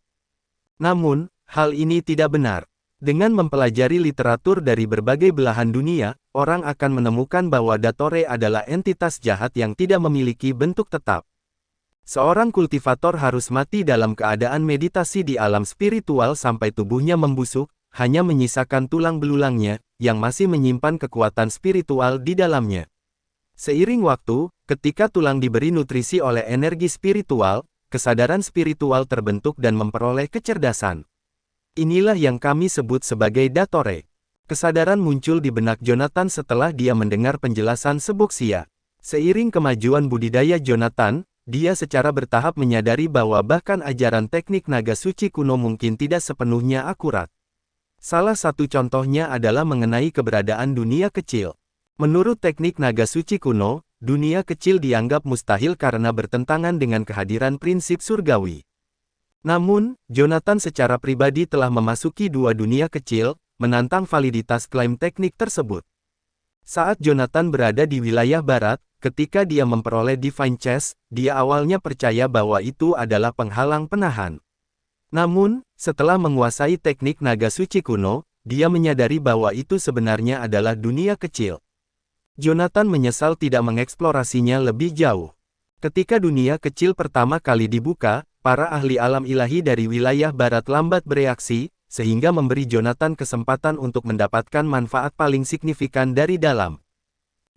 Namun, hal ini tidak benar. Dengan mempelajari literatur dari berbagai belahan dunia, orang akan menemukan bahwa Datore adalah entitas jahat yang tidak memiliki bentuk tetap. Seorang kultivator harus mati dalam keadaan meditasi di alam spiritual sampai tubuhnya membusuk, hanya menyisakan tulang belulangnya, yang masih menyimpan kekuatan spiritual di dalamnya. Seiring waktu, ketika tulang diberi nutrisi oleh energi spiritual, kesadaran spiritual terbentuk dan memperoleh kecerdasan. Inilah yang kami sebut sebagai Datore. Kesadaran muncul di benak Jonathan setelah dia mendengar penjelasan Seboxia. Seiring kemajuan budidaya Jonathan, dia secara bertahap menyadari bahwa bahkan ajaran teknik naga suci kuno mungkin tidak sepenuhnya akurat. Salah satu contohnya adalah mengenai keberadaan dunia kecil. Menurut teknik naga suci kuno, dunia kecil dianggap mustahil karena bertentangan dengan kehadiran prinsip surgawi. Namun, Jonathan secara pribadi telah memasuki dua dunia kecil, menantang validitas klaim teknik tersebut. Saat Jonathan berada di wilayah barat, ketika dia memperoleh Divine Chest, dia awalnya percaya bahwa itu adalah penghalang penahan. Namun, setelah menguasai teknik naga suci kuno, dia menyadari bahwa itu sebenarnya adalah dunia kecil. Jonathan menyesal tidak mengeksplorasinya lebih jauh. Ketika dunia kecil pertama kali dibuka, para ahli alam ilahi dari wilayah barat lambat bereaksi, sehingga memberi Jonathan kesempatan untuk mendapatkan manfaat paling signifikan dari dalam.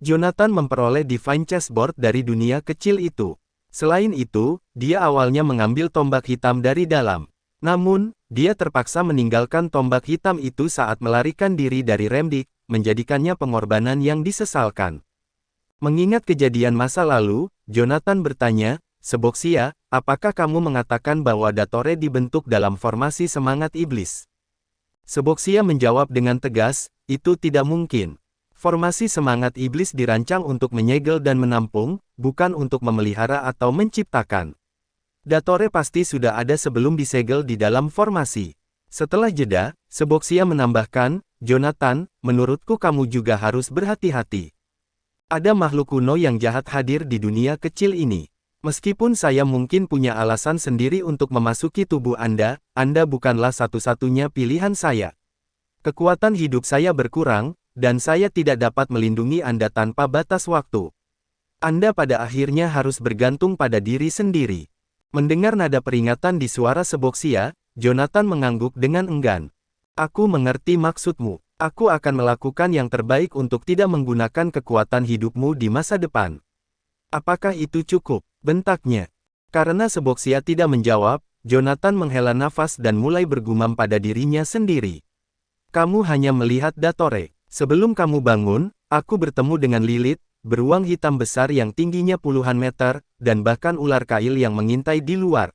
Jonathan memperoleh Divine Chessboard dari dunia kecil itu. Selain itu, dia awalnya mengambil tombak hitam dari dalam. Namun, dia terpaksa meninggalkan tombak hitam itu saat melarikan diri dari Remdik, menjadikannya pengorbanan yang disesalkan. Mengingat kejadian masa lalu, Jonathan bertanya, "Seboxia, apakah kamu mengatakan bahwa Dattore dibentuk dalam formasi semangat iblis?" Seboxia menjawab dengan tegas, "Itu tidak mungkin. Formasi semangat iblis dirancang untuk menyegel dan menampung, bukan untuk memelihara atau menciptakan. Dattore pasti sudah ada sebelum disegel di dalam formasi." Setelah jeda, Seboxia menambahkan, "Jonathan, menurutku kamu juga harus berhati-hati. Ada makhluk kuno yang jahat hadir di dunia kecil ini. Meskipun saya mungkin punya alasan sendiri untuk memasuki tubuh Anda bukanlah satu-satunya pilihan saya. Kekuatan hidup saya berkurang, dan saya tidak dapat melindungi Anda tanpa batas waktu. Anda pada akhirnya harus bergantung pada diri sendiri." Mendengar nada peringatan di suara Seboxia, Jonathan mengangguk dengan enggan. "Aku mengerti maksudmu. Aku akan melakukan yang terbaik untuk tidak menggunakan kekuatan hidupmu di masa depan." "Apakah itu cukup?" bentaknya. Karena Seboxia tidak menjawab, Jonathan menghela nafas dan mulai bergumam pada dirinya sendiri. "Kamu hanya melihat Dattore. Sebelum kamu bangun, aku bertemu dengan Lilith, beruang hitam besar yang tingginya puluhan meter, dan bahkan ular kail yang mengintai di luar."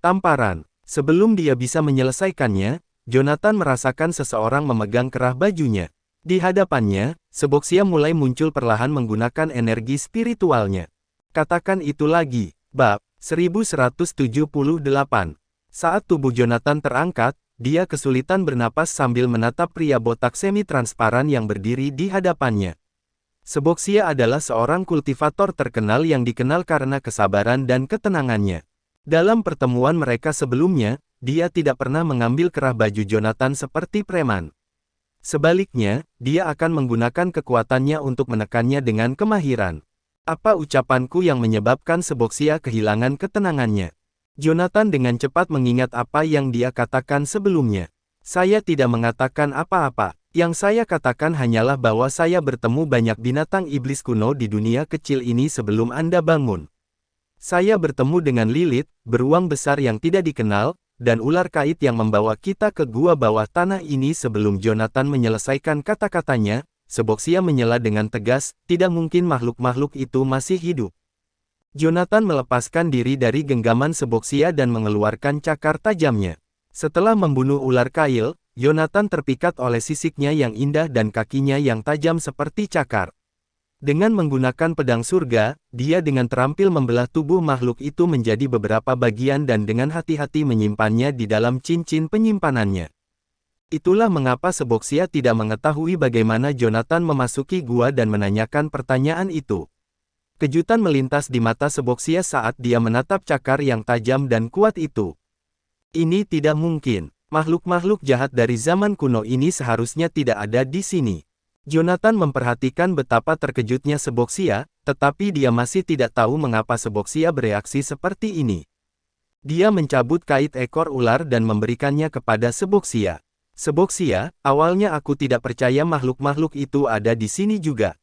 Tamparan. Sebelum dia bisa menyelesaikannya, Jonathan merasakan seseorang memegang kerah bajunya. Di hadapannya, Seboxia mulai muncul perlahan menggunakan energi spiritualnya. Katakan itu lagi. Bab 1178. Saat tubuh Jonathan terangkat, dia kesulitan bernapas sambil menatap pria botak semi-transparan yang berdiri di hadapannya. Seboxia adalah seorang kultivator terkenal yang dikenal karena kesabaran dan ketenangannya. Dalam pertemuan mereka sebelumnya, dia tidak pernah mengambil kerah baju Jonathan seperti preman. Sebaliknya, dia akan menggunakan kekuatannya untuk menekannya dengan kemahiran. Apa ucapanku yang menyebabkan Seboxia kehilangan ketenangannya? Jonathan dengan cepat mengingat apa yang dia katakan sebelumnya. "Saya tidak mengatakan apa-apa. Yang saya katakan hanyalah bahwa saya bertemu banyak binatang iblis kuno di dunia kecil ini sebelum Anda bangun. Saya bertemu dengan Lilith, beruang besar yang tidak dikenal, dan ular kait yang membawa kita ke gua bawah tanah ini." Sebelum Jonathan menyelesaikan kata-katanya, Seboxia menyela dengan tegas, "Tidak mungkin makhluk-makhluk itu masih hidup." Jonathan melepaskan diri dari genggaman Seboxia dan mengeluarkan cakar tajamnya. Setelah membunuh ular kail, Jonathan terpikat oleh sisiknya yang indah dan kakinya yang tajam seperti cakar. Dengan menggunakan pedang surga, dia dengan terampil membelah tubuh makhluk itu menjadi beberapa bagian dan dengan hati-hati menyimpannya di dalam cincin penyimpanannya. Itulah mengapa Seboxia tidak mengetahui bagaimana Jonathan memasuki gua dan menanyakan pertanyaan itu. Kejutan melintas di mata Seboxia saat dia menatap cakar yang tajam dan kuat itu. "Ini tidak mungkin. Makhluk-makhluk jahat dari zaman kuno ini seharusnya tidak ada di sini." Jonathan memperhatikan betapa terkejutnya Seboxia, tetapi dia masih tidak tahu mengapa Seboxia bereaksi seperti ini. Dia mencabut kait ekor ular dan memberikannya kepada Seboxia. "Seboxia, awalnya aku tidak percaya makhluk-makhluk itu ada di sini juga.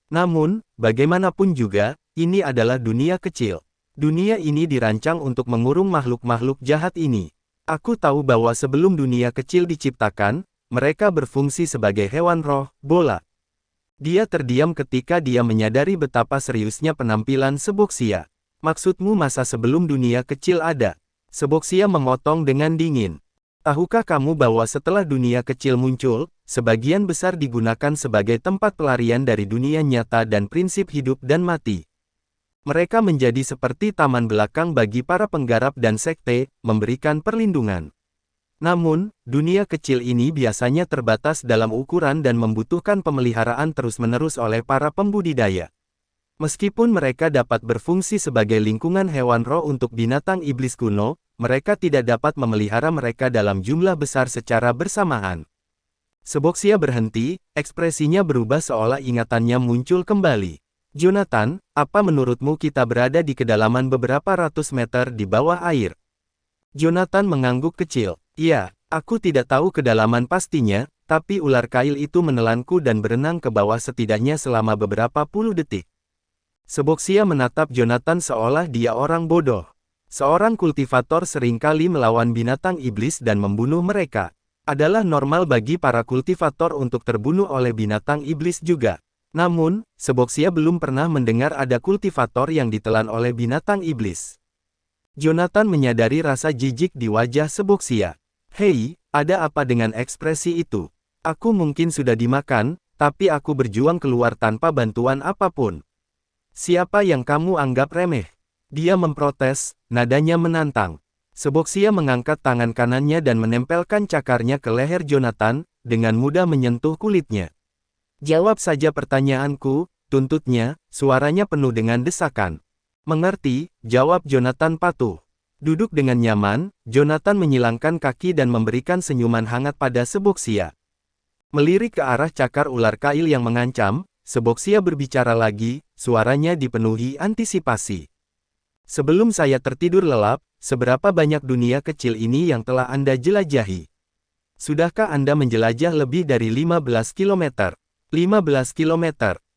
Namun, bagaimanapun juga, ini adalah dunia kecil. Dunia ini dirancang untuk mengurung makhluk-makhluk jahat ini. Aku tahu bahwa sebelum dunia kecil diciptakan, mereka berfungsi sebagai hewan roh, bola." Dia terdiam ketika dia menyadari betapa seriusnya penampilan Seboxia. "Maksudmu masa sebelum dunia kecil ada?" Seboxia memotong dengan dingin. "Tahukah kamu bahwa setelah dunia kecil muncul, sebagian besar digunakan sebagai tempat pelarian dari dunia nyata dan prinsip hidup dan mati. Mereka menjadi seperti taman belakang bagi para penggarap dan sekte, memberikan perlindungan. Namun, dunia kecil ini biasanya terbatas dalam ukuran dan membutuhkan pemeliharaan terus-menerus oleh para pembudidaya. Meskipun mereka dapat berfungsi sebagai lingkungan hewan roh untuk binatang iblis kuno, mereka tidak dapat memelihara mereka dalam jumlah besar secara bersamaan." Seboxia berhenti, ekspresinya berubah seolah ingatannya muncul kembali. "Jonathan, apa menurutmu kita berada di kedalaman beberapa ratus meter di bawah air?" Jonathan mengangguk kecil. "Iya, aku tidak tahu kedalaman pastinya, Tapi ular kail itu menelanku dan berenang ke bawah setidaknya selama beberapa puluh detik. Seboxia menatap Jonathan seolah dia orang bodoh. Seorang kultivator seringkali melawan binatang iblis dan membunuh mereka. Adalah normal bagi para kultivator untuk terbunuh oleh binatang iblis juga. Namun, Seboxia belum pernah mendengar ada kultivator yang ditelan oleh binatang iblis. Jonathan menyadari rasa jijik di wajah Seboxia. Hei, ada apa dengan ekspresi itu? Aku mungkin sudah dimakan, tapi aku berjuang keluar tanpa bantuan apapun. Siapa yang kamu anggap remeh? Dia memprotes, nadanya menantang. Seboxia mengangkat tangan kanannya dan menempelkan cakarnya ke leher Jonathan, dengan mudah menyentuh kulitnya. Jawab saja pertanyaanku, tuntutnya, suaranya penuh dengan desakan. Mengerti, jawab Jonathan patuh. Duduk dengan nyaman, Jonathan menyilangkan kaki dan memberikan senyuman hangat pada Seboxia. Melirik ke arah cakar ular kail yang mengancam, Seboxia berbicara lagi, suaranya dipenuhi antisipasi. Sebelum saya tertidur lelap, seberapa banyak dunia kecil ini yang telah Anda jelajahi? Sudahkah Anda menjelajah lebih dari 15 km? 15 km.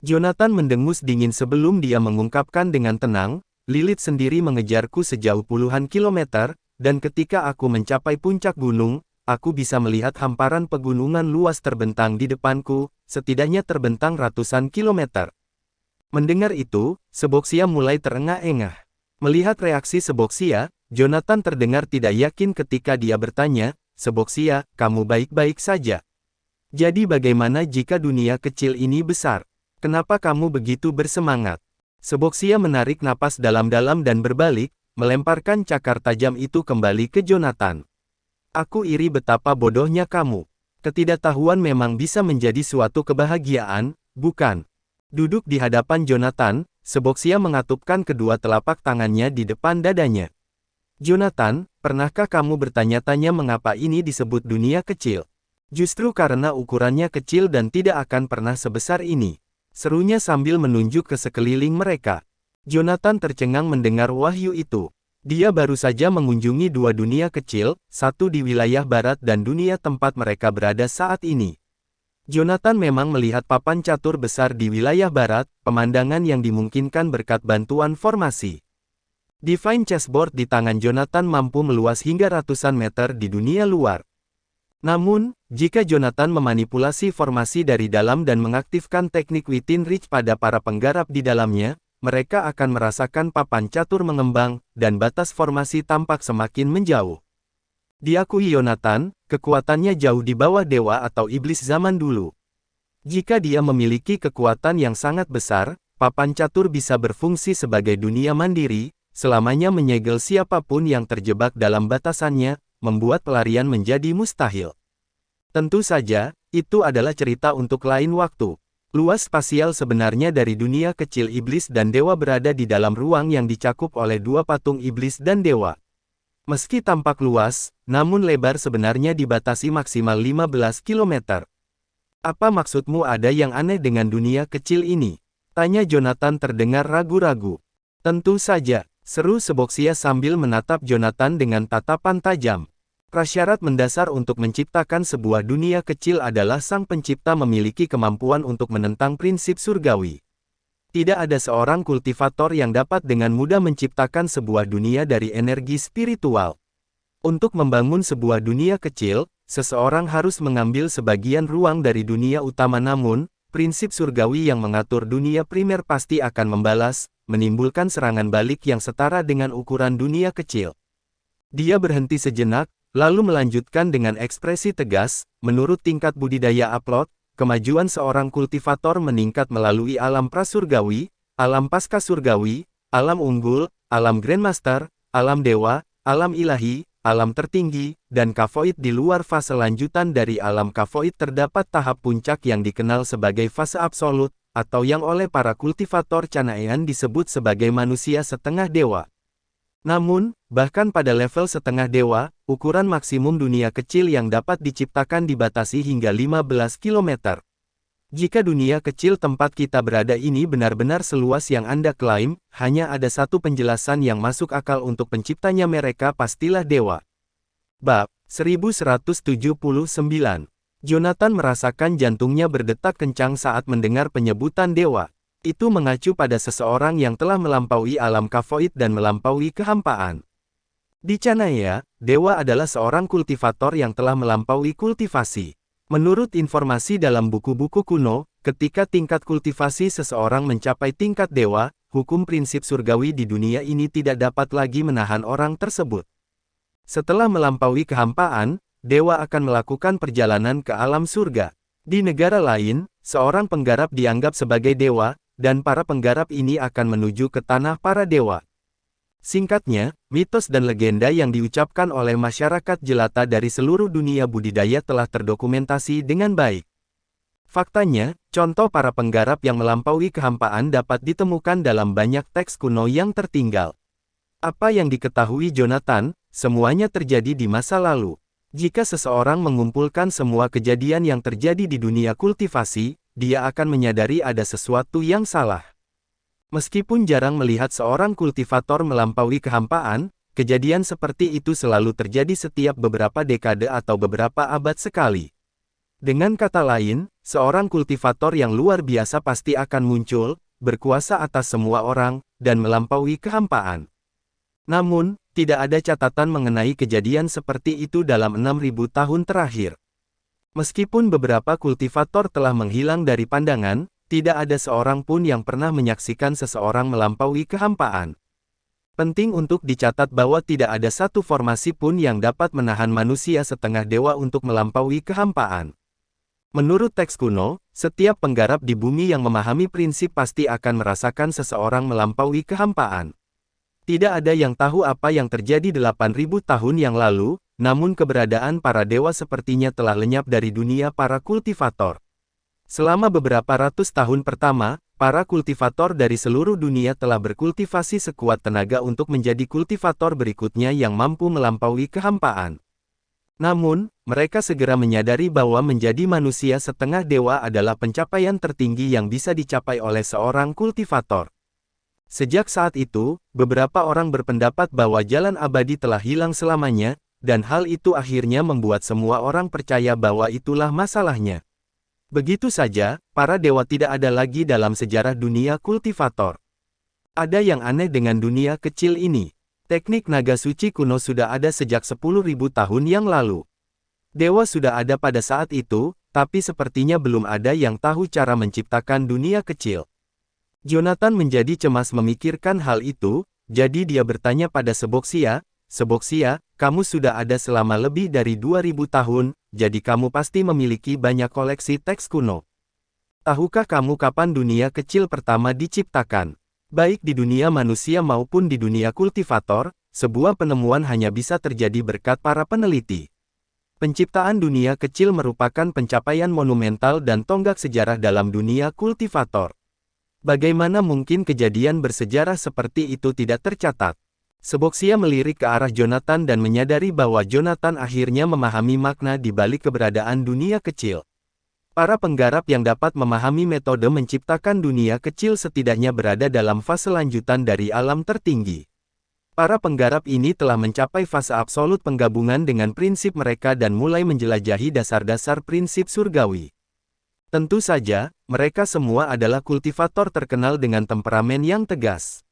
Jonathan mendengus dingin sebelum dia mengungkapkan dengan tenang, Lilith sendiri mengejarku sejauh puluhan kilometer, dan ketika aku mencapai puncak gunung, aku bisa melihat hamparan pegunungan luas terbentang di depanku, setidaknya terbentang ratusan kilometer. Mendengar itu, Seboxia mulai terengah-engah. Melihat reaksi Seboxia, Jonathan terdengar tidak yakin ketika dia bertanya, "Seboxia, kamu baik-baik saja? Jadi bagaimana jika dunia kecil ini besar? Kenapa kamu begitu bersemangat?" Seboxia menarik napas dalam-dalam dan berbalik, melemparkan cakar tajam itu kembali ke Jonathan. Aku iri betapa bodohnya kamu. Ketidaktahuan memang bisa menjadi suatu kebahagiaan, bukan? Duduk di hadapan Jonathan, Seboxia mengatupkan kedua telapak tangannya di depan dadanya. Jonathan, pernahkah kamu bertanya-tanya mengapa ini disebut dunia kecil? Justru karena ukurannya kecil dan tidak akan pernah sebesar ini. Serunya sambil menunjuk ke sekeliling mereka. Jonathan tercengang mendengar wahyu itu. Dia baru saja mengunjungi dua dunia kecil, satu di wilayah barat dan dunia tempat mereka berada saat ini. Jonathan memang melihat papan catur besar di wilayah barat, pemandangan yang dimungkinkan berkat bantuan formasi. Divine Chessboard di tangan Jonathan mampu meluas hingga ratusan meter di dunia luar. Namun, jika Jonathan memanipulasi formasi dari dalam dan mengaktifkan teknik Within Reach pada para penggarap di dalamnya, mereka akan merasakan papan catur mengembang, dan batas formasi tampak semakin menjauh. Diakui Jonathan, kekuatannya jauh di bawah dewa atau iblis zaman dulu. Jika dia memiliki kekuatan yang sangat besar, papan catur bisa berfungsi sebagai dunia mandiri, selamanya menyegel siapapun yang terjebak dalam batasannya, membuat pelarian menjadi mustahil. Tentu saja, itu adalah cerita untuk lain waktu. Luas spasial sebenarnya dari dunia kecil iblis dan dewa berada di dalam ruang yang dicakup oleh dua patung iblis dan dewa. Meski tampak luas, namun lebar sebenarnya dibatasi maksimal 15 km. Apa maksudmu ada yang aneh dengan dunia kecil ini? Tanya Jonathan terdengar ragu-ragu. Tentu saja, seru Seboxia sambil menatap Jonathan dengan tatapan tajam. Prasyarat mendasar untuk menciptakan sebuah dunia kecil adalah sang pencipta memiliki kemampuan untuk menentang prinsip surgawi. Tidak ada seorang kultivator yang dapat dengan mudah menciptakan sebuah dunia dari energi spiritual. Untuk membangun sebuah dunia kecil, seseorang harus mengambil sebagian ruang dari dunia utama, namun, prinsip surgawi yang mengatur dunia primer pasti akan membalas, menimbulkan serangan balik yang setara dengan ukuran dunia kecil. Dia berhenti sejenak, lalu melanjutkan dengan ekspresi tegas, menurut tingkat budidaya upload, kemajuan seorang kultivator meningkat melalui alam prasurgawi, alam pasca-surgawi, alam unggul, alam grandmaster, alam dewa, alam ilahi, alam tertinggi, dan kavoid. Di luar fase lanjutan dari alam kavoid terdapat tahap puncak yang dikenal sebagai fase absolut, atau yang oleh para kultivator Chanaian disebut sebagai manusia setengah dewa. Namun, bahkan pada level setengah dewa, ukuran maksimum dunia kecil yang dapat diciptakan dibatasi hingga 15 km. Jika dunia kecil tempat kita berada ini benar-benar seluas yang Anda klaim, hanya ada satu penjelasan yang masuk akal untuk penciptanya, mereka pastilah dewa. Bab 1179. Jonathan merasakan jantungnya berdetak kencang saat mendengar penyebutan dewa. Itu mengacu pada seseorang yang telah melampaui alam kavoid dan melampaui kehampaan. Di Canaya, dewa adalah seorang kultivator yang telah melampaui kultivasi. Menurut informasi dalam buku-buku kuno, ketika tingkat kultivasi seseorang mencapai tingkat dewa, hukum prinsip surgawi di dunia ini tidak dapat lagi menahan orang tersebut. Setelah melampaui kehampaan, dewa akan melakukan perjalanan ke alam surga. Di negara lain, seorang penggarap dianggap sebagai dewa, dan para penggarap ini akan menuju ke tanah para dewa. Singkatnya, mitos dan legenda yang diucapkan oleh masyarakat jelata dari seluruh dunia budidaya telah terdokumentasi dengan baik. Faktanya, contoh para penggarap yang melampaui kehampaan dapat ditemukan dalam banyak teks kuno yang tertinggal. Apa yang diketahui Jonathan, semuanya terjadi di masa lalu. Jika seseorang mengumpulkan semua kejadian yang terjadi di dunia kultivasi, dia akan menyadari ada sesuatu yang salah. Meskipun jarang melihat seorang kultivator melampaui kehampaan, kejadian seperti itu selalu terjadi setiap beberapa dekade atau beberapa abad sekali. Dengan kata lain, seorang kultivator yang luar biasa pasti akan muncul, berkuasa atas semua orang, dan melampaui kehampaan. Namun, tidak ada catatan mengenai kejadian seperti itu dalam 6.000 tahun terakhir. Meskipun beberapa kultivator telah menghilang dari pandangan, tidak ada seorang pun yang pernah menyaksikan seseorang melampaui kehampaan. Penting untuk dicatat bahwa tidak ada satu formasi pun yang dapat menahan manusia setengah dewa untuk melampaui kehampaan. Menurut teks kuno, setiap penggarap di bumi yang memahami prinsip pasti akan merasakan seseorang melampaui kehampaan. Tidak ada yang tahu apa yang terjadi 8.000 tahun yang lalu, namun keberadaan para dewa sepertinya telah lenyap dari dunia para kultivator. Selama beberapa ratus tahun pertama, para kultivator dari seluruh dunia telah berkultivasi sekuat tenaga untuk menjadi kultivator berikutnya yang mampu melampaui kehampaan. Namun, mereka segera menyadari bahwa menjadi manusia setengah dewa adalah pencapaian tertinggi yang bisa dicapai oleh seorang kultivator. Sejak saat itu, beberapa orang berpendapat bahwa jalan abadi telah hilang selamanya, dan hal itu akhirnya membuat semua orang percaya bahwa itulah masalahnya. Begitu saja, para dewa tidak ada lagi dalam sejarah dunia kultivator. Ada yang aneh dengan dunia kecil ini. Teknik naga suci kuno sudah ada sejak 10.000 tahun yang lalu. Dewa sudah ada pada saat itu, tapi sepertinya belum ada yang tahu cara menciptakan dunia kecil. Jonathan menjadi cemas memikirkan hal itu, jadi dia bertanya pada Seboxia, "Seboxia, kamu sudah ada selama lebih dari 2000 tahun, jadi kamu pasti memiliki banyak koleksi teks kuno. Tahukah kamu kapan dunia kecil pertama diciptakan? Baik di dunia manusia maupun di dunia kultivator, sebuah penemuan hanya bisa terjadi berkat para peneliti. Penciptaan dunia kecil merupakan pencapaian monumental dan tonggak sejarah dalam dunia kultivator. Bagaimana mungkin kejadian bersejarah seperti itu tidak tercatat?" Seboxia melirik ke arah Jonathan dan menyadari bahwa Jonathan akhirnya memahami makna di balik keberadaan dunia kecil. Para penggarap yang dapat memahami metode menciptakan dunia kecil setidaknya berada dalam fase lanjutan dari alam tertinggi. Para penggarap ini telah mencapai fase absolut penggabungan dengan prinsip mereka dan mulai menjelajahi dasar-dasar prinsip surgawi. Tentu saja, mereka semua adalah kultivator terkenal dengan temperamen yang tegas.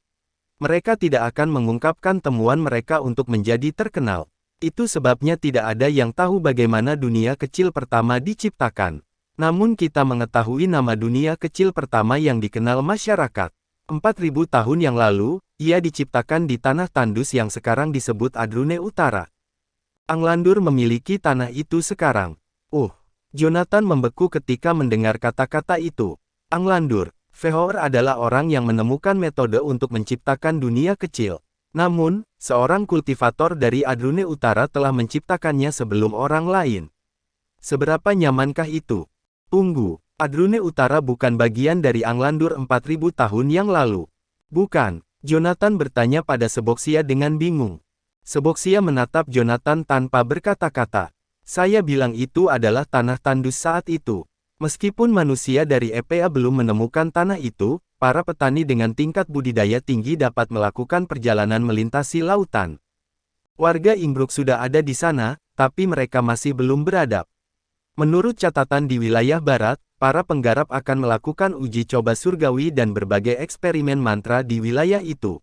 Mereka tidak akan mengungkapkan temuan mereka untuk menjadi terkenal. Itu sebabnya tidak ada yang tahu bagaimana dunia kecil pertama diciptakan. Namun kita mengetahui nama dunia kecil pertama yang dikenal masyarakat. 4.000 tahun yang lalu, ia diciptakan di tanah tandus yang sekarang disebut Adrune Utara. Anglandur memiliki tanah itu sekarang. Jonathan membeku ketika mendengar kata-kata itu. Anglandur. Fehor adalah orang yang menemukan metode untuk menciptakan dunia kecil. Namun, seorang kultivator dari Adrune Utara telah menciptakannya sebelum orang lain. Seberapa nyamankah itu? Tunggu, Adrune Utara bukan bagian dari Anglandur 4.000 tahun yang lalu. Bukan, Jonathan bertanya pada Seboxia dengan bingung. Seboxia menatap Jonathan tanpa berkata-kata. Saya bilang itu adalah tanah tandus saat itu. Meskipun manusia dari EPA belum menemukan tanah itu, para petani dengan tingkat budidaya tinggi dapat melakukan perjalanan melintasi lautan. Warga Innsbruck sudah ada di sana, tapi mereka masih belum beradab. Menurut catatan di wilayah barat, para penggarap akan melakukan uji coba surgawi dan berbagai eksperimen mantra di wilayah itu.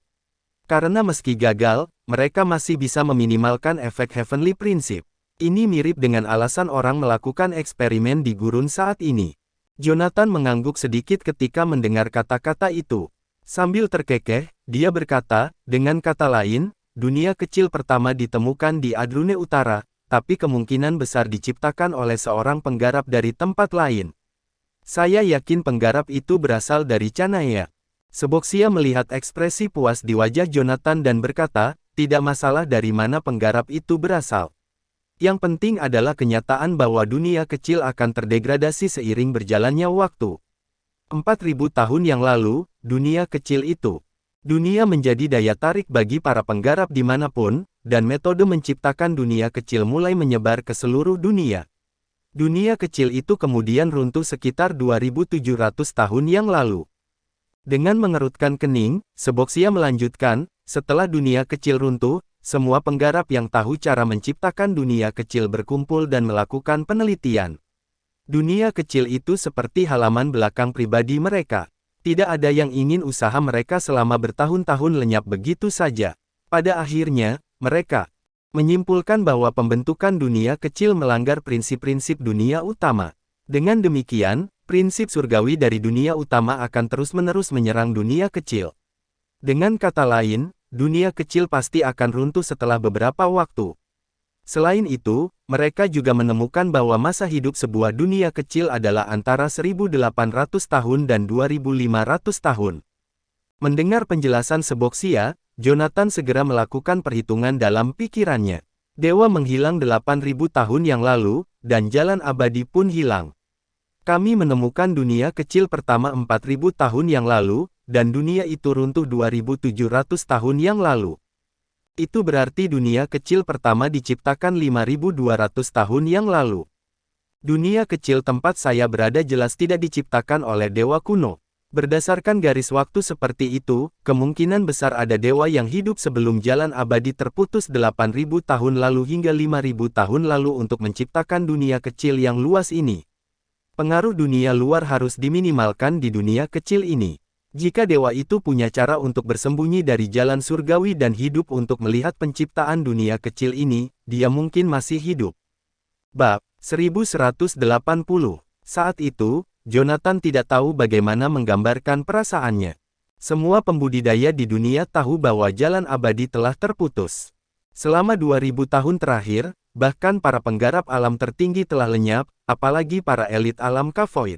Karena meski gagal, mereka masih bisa meminimalkan efek Heavenly Principle. Ini mirip dengan alasan orang melakukan eksperimen di gurun saat ini. Jonathan mengangguk sedikit ketika mendengar kata-kata itu. Sambil terkekeh, dia berkata, dengan kata lain, dunia kecil pertama ditemukan di Adrune Utara, tapi kemungkinan besar diciptakan oleh seorang penggarap dari tempat lain. Saya yakin penggarap itu berasal dari Canaya. Seboxia melihat ekspresi puas di wajah Jonathan dan berkata, tidak masalah dari mana penggarap itu berasal. Yang penting adalah kenyataan bahwa dunia kecil akan terdegradasi seiring berjalannya waktu. 4.000 tahun yang lalu, dunia kecil itu. Dunia menjadi daya tarik bagi para penggarap dimanapun, dan metode menciptakan dunia kecil mulai menyebar ke seluruh dunia. Dunia kecil itu kemudian runtuh sekitar 2.700 tahun yang lalu. Dengan mengerutkan kening, Seboxia melanjutkan, setelah dunia kecil runtuh, semua penggarap yang tahu cara menciptakan dunia kecil berkumpul dan melakukan penelitian. Dunia kecil itu seperti halaman belakang pribadi mereka. Tidak ada yang ingin usaha mereka selama bertahun-tahun lenyap begitu saja. Pada akhirnya, mereka menyimpulkan bahwa pembentukan dunia kecil melanggar prinsip-prinsip dunia utama. Dengan demikian, prinsip surgawi dari dunia utama akan terus-menerus menyerang dunia kecil. Dengan kata lain, dunia kecil pasti akan runtuh setelah beberapa waktu. Selain itu, mereka juga menemukan bahwa masa hidup sebuah dunia kecil adalah antara 1.800 tahun dan 2.500 tahun. Mendengar penjelasan Seboxia, Jonathan segera melakukan perhitungan dalam pikirannya. Dewa menghilang 8.000 tahun yang lalu, dan jalan abadi pun hilang. Kami menemukan dunia kecil pertama 4.000 tahun yang lalu, dan dunia itu runtuh 2.700 tahun yang lalu. Itu berarti dunia kecil pertama diciptakan 5.200 tahun yang lalu. Dunia kecil tempat saya berada jelas tidak diciptakan oleh dewa kuno. Berdasarkan garis waktu seperti itu, kemungkinan besar ada dewa yang hidup sebelum jalan abadi terputus 8.000 tahun lalu hingga 5.000 tahun lalu untuk menciptakan dunia kecil yang luas ini. Pengaruh dunia luar harus diminimalkan di dunia kecil ini. Jika dewa itu punya cara untuk bersembunyi dari jalan surgawi dan hidup untuk melihat penciptaan dunia kecil ini, dia mungkin masih hidup. Bab 1180. Saat itu, Jonathan tidak tahu bagaimana menggambarkan perasaannya. Semua pembudidaya di dunia tahu bahwa jalan abadi telah terputus. Selama 2000 tahun terakhir, bahkan para penggarap alam tertinggi telah lenyap, apalagi para elit alam Kavoid.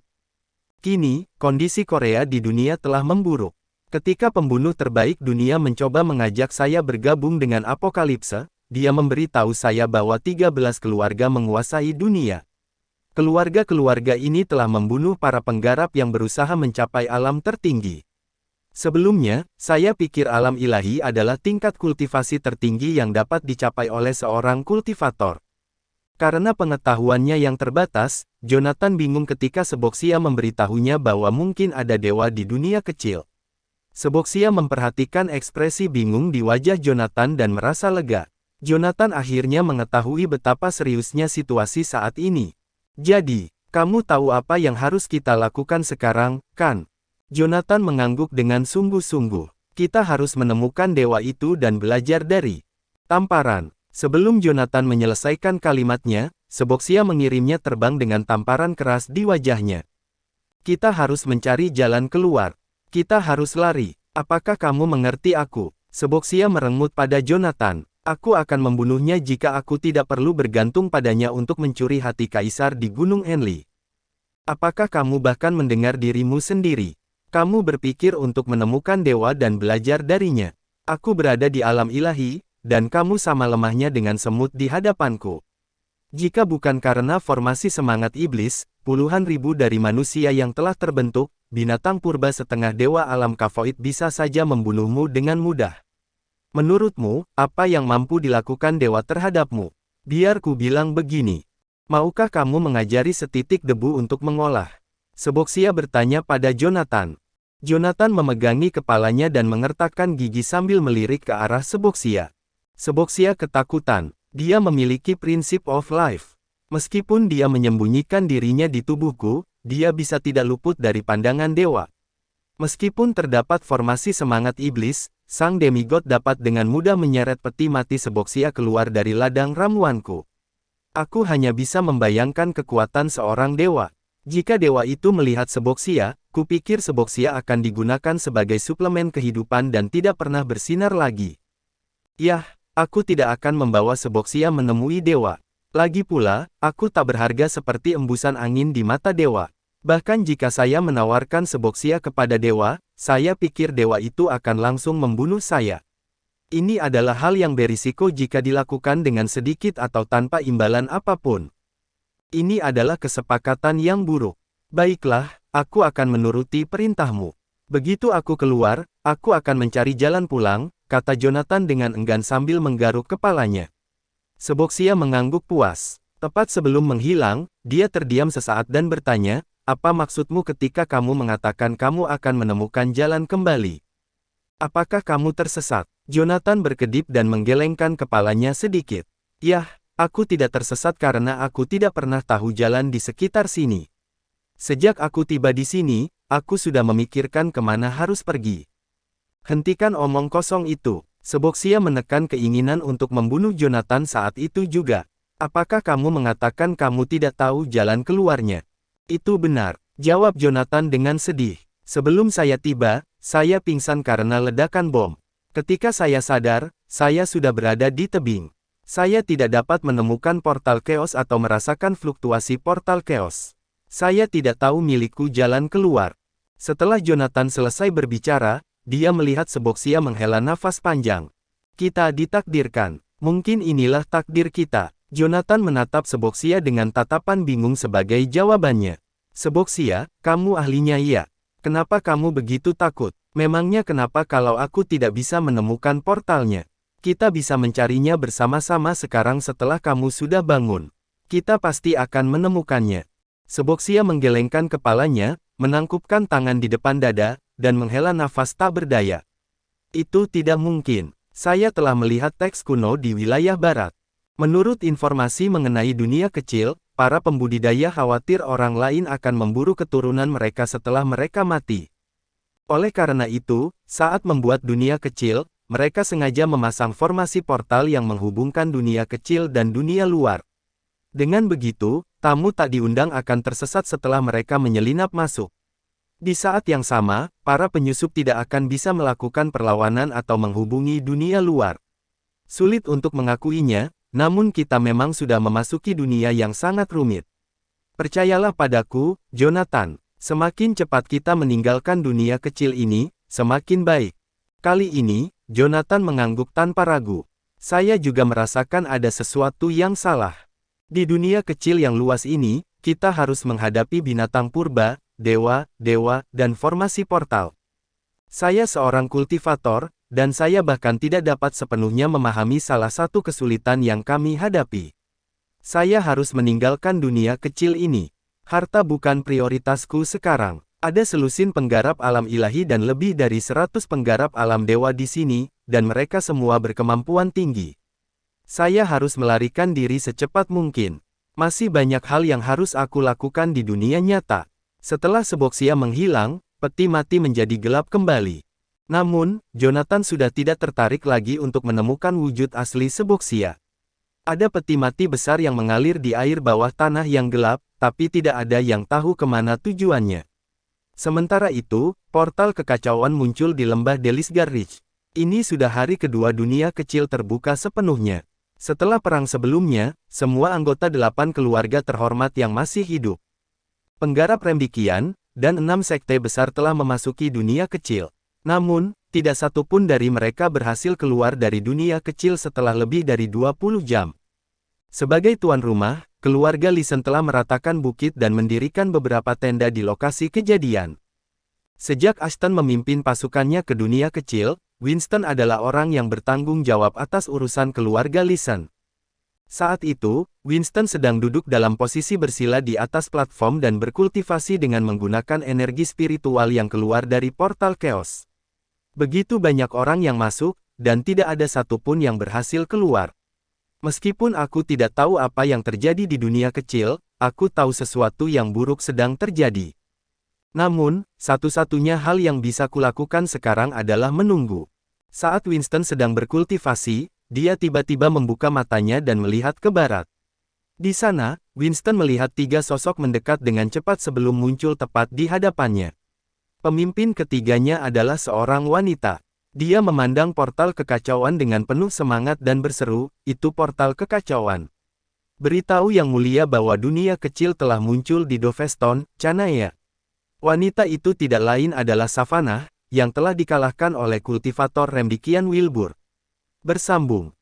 Kini, kondisi Korea di dunia telah memburuk. Ketika pembunuh terbaik dunia mencoba mengajak saya bergabung dengan Apokalipse, dia memberi tahu saya bahwa 13 keluarga menguasai dunia. Keluarga-keluarga ini telah membunuh para penggarap yang berusaha mencapai alam tertinggi. Sebelumnya, saya pikir alam ilahi adalah tingkat kultivasi tertinggi yang dapat dicapai oleh seorang kultivator. Karena pengetahuannya yang terbatas, Jonathan bingung ketika Seboxia memberitahunya bahwa mungkin ada dewa di dunia kecil. Seboxia memperhatikan ekspresi bingung di wajah Jonathan dan merasa lega. Jonathan akhirnya mengetahui betapa seriusnya situasi saat ini. Jadi, kamu tahu apa yang harus kita lakukan sekarang, kan? Jonathan mengangguk dengan sungguh-sungguh. Kita harus menemukan dewa itu dan belajar dari tamparan. Sebelum Jonathan menyelesaikan kalimatnya, Seboxia mengirimnya terbang dengan tamparan keras di wajahnya. Kita harus mencari jalan keluar. Kita harus lari. Apakah kamu mengerti aku? Seboxia merengut pada Jonathan. Aku akan membunuhnya jika aku tidak perlu bergantung padanya untuk mencuri hati kaisar di Gunung Enli. Apakah kamu bahkan mendengar dirimu sendiri? Kamu berpikir untuk menemukan dewa dan belajar darinya. Aku berada di alam ilahi, dan kamu sama lemahnya dengan semut di hadapanku. Jika bukan karena formasi semangat iblis, puluhan ribu dari manusia yang telah terbentuk, binatang purba setengah dewa alam Kavoid bisa saja membunuhmu dengan mudah. Menurutmu, apa yang mampu dilakukan dewa terhadapmu? Biar ku bilang begini. Maukah kamu mengajari setitik debu untuk mengolah? Seboxia bertanya pada Jonathan. Jonathan memegangi kepalanya dan mengertakkan gigi sambil melirik ke arah Seboxia. Seboxia ketakutan. Dia memiliki prinsip of life. Meskipun dia menyembunyikan dirinya di tubuhku, dia bisa tidak luput dari pandangan dewa. Meskipun terdapat formasi semangat iblis, sang demigod dapat dengan mudah menyeret peti mati Seboxia keluar dari ladang ramuanku. Aku hanya bisa membayangkan kekuatan seorang dewa. Jika dewa itu melihat Seboxia, kupikir Seboxia akan digunakan sebagai suplemen kehidupan dan tidak pernah bersinar lagi. Yah, aku tidak akan membawa Seboxia menemui dewa. Lagi pula, aku tak berharga seperti embusan angin di mata dewa. Bahkan jika saya menawarkan Seboxia kepada dewa, saya pikir dewa itu akan langsung membunuh saya. Ini adalah hal yang berisiko jika dilakukan dengan sedikit atau tanpa imbalan apapun. Ini adalah kesepakatan yang buruk. Baiklah, aku akan menuruti perintahmu. Begitu aku keluar, aku akan mencari jalan pulang, kata Jonathan dengan enggan sambil menggaruk kepalanya. Seboxia mengangguk puas. Tepat sebelum menghilang, dia terdiam sesaat dan bertanya, apa maksudmu ketika kamu mengatakan kamu akan menemukan jalan kembali? Apakah kamu tersesat? Jonathan berkedip dan menggelengkan kepalanya sedikit. Yah, aku tidak tersesat karena aku tidak pernah tahu jalan di sekitar sini. Sejak aku tiba di sini, aku sudah memikirkan kemana harus pergi. Hentikan omong kosong itu. Seboxia menekan keinginan untuk membunuh Jonathan saat itu juga. Apakah kamu mengatakan kamu tidak tahu jalan keluarnya? Itu benar, jawab Jonathan dengan sedih. Sebelum saya tiba, saya pingsan karena ledakan bom. Ketika saya sadar, saya sudah berada di tebing. Saya tidak dapat menemukan portal chaos atau merasakan fluktuasi portal chaos. Saya tidak tahu milikku jalan keluar. Setelah Jonathan selesai berbicara, dia melihat Seboxia menghela nafas panjang. Kita ditakdirkan. Mungkin inilah takdir kita. Jonathan menatap Seboxia dengan tatapan bingung sebagai jawabannya. Seboxia, kamu ahlinya iya. Kenapa kamu begitu takut? Memangnya kenapa kalau aku tidak bisa menemukan portalnya? Kita bisa mencarinya bersama-sama sekarang setelah kamu sudah bangun. Kita pasti akan menemukannya. Seboxia menggelengkan kepalanya, menangkupkan tangan di depan dada, dan menghela nafas tak berdaya. Itu tidak mungkin. Saya telah melihat teks kuno di wilayah barat. Menurut informasi mengenai dunia kecil, para pembudidaya khawatir orang lain akan memburu keturunan mereka setelah mereka mati. Oleh karena itu, saat membuat dunia kecil, mereka sengaja memasang formasi portal yang menghubungkan dunia kecil dan dunia luar. Dengan begitu, tamu tak diundang akan tersesat setelah mereka menyelinap masuk. Di saat yang sama, para penyusup tidak akan bisa melakukan perlawanan atau menghubungi dunia luar. Sulit untuk mengakuinya, namun kita memang sudah memasuki dunia yang sangat rumit. Percayalah padaku, Jonathan, semakin cepat kita meninggalkan dunia kecil ini, semakin baik. Kali ini, Jonathan mengangguk tanpa ragu. Saya juga merasakan ada sesuatu yang salah. Di dunia kecil yang luas ini, kita harus menghadapi binatang purba, dewa, dan formasi portal. Saya seorang kultivator, dan saya bahkan tidak dapat sepenuhnya memahami salah satu kesulitan yang kami hadapi. Saya harus meninggalkan dunia kecil ini. Harta bukan prioritasku sekarang. Ada selusin penggarap alam ilahi dan lebih dari 100 penggarap alam dewa di sini, dan mereka semua berkemampuan tinggi. Saya harus melarikan diri secepat mungkin. Masih banyak hal yang harus aku lakukan di dunia nyata. Setelah Seboxia menghilang, peti mati menjadi gelap kembali. Namun, Jonathan sudah tidak tertarik lagi untuk menemukan wujud asli Seboxia. Ada peti mati besar yang mengalir di air bawah tanah yang gelap, tapi tidak ada yang tahu kemana tujuannya. Sementara itu, portal kekacauan muncul di lembah Delisgar Ridge. Ini sudah hari kedua dunia kecil terbuka sepenuhnya. Setelah perang sebelumnya, semua anggota 8 keluarga terhormat yang masih hidup, penggarap rembikian, dan 6 sekte besar telah memasuki dunia kecil. Namun, tidak satu pun dari mereka berhasil keluar dari dunia kecil setelah lebih dari 20 jam. Sebagai tuan rumah, keluarga Lisen telah meratakan bukit dan mendirikan beberapa tenda di lokasi kejadian. Sejak Ashton memimpin pasukannya ke dunia kecil, Winston adalah orang yang bertanggung jawab atas urusan keluarga Lisen. Saat itu, Winston sedang duduk dalam posisi bersila di atas platform dan berkultivasi dengan menggunakan energi spiritual yang keluar dari portal chaos. Begitu banyak orang yang masuk, dan tidak ada satupun yang berhasil keluar. Meskipun aku tidak tahu apa yang terjadi di dunia kecil, aku tahu sesuatu yang buruk sedang terjadi. Namun, satu-satunya hal yang bisa kulakukan sekarang adalah menunggu. Saat Winston sedang berkultivasi, dia tiba-tiba membuka matanya dan melihat ke barat. Di sana, Winston melihat tiga sosok mendekat dengan cepat sebelum muncul tepat di hadapannya. Pemimpin ketiganya adalah seorang wanita. Dia memandang portal kekacauan dengan penuh semangat dan berseru, "Itu portal kekacauan. Beritahu Yang Mulia bahwa dunia kecil telah muncul di Doveston, Canaya." Wanita itu tidak lain adalah Savannah, yang telah dikalahkan oleh kultivator Remdikian Wilbur. Bersambung.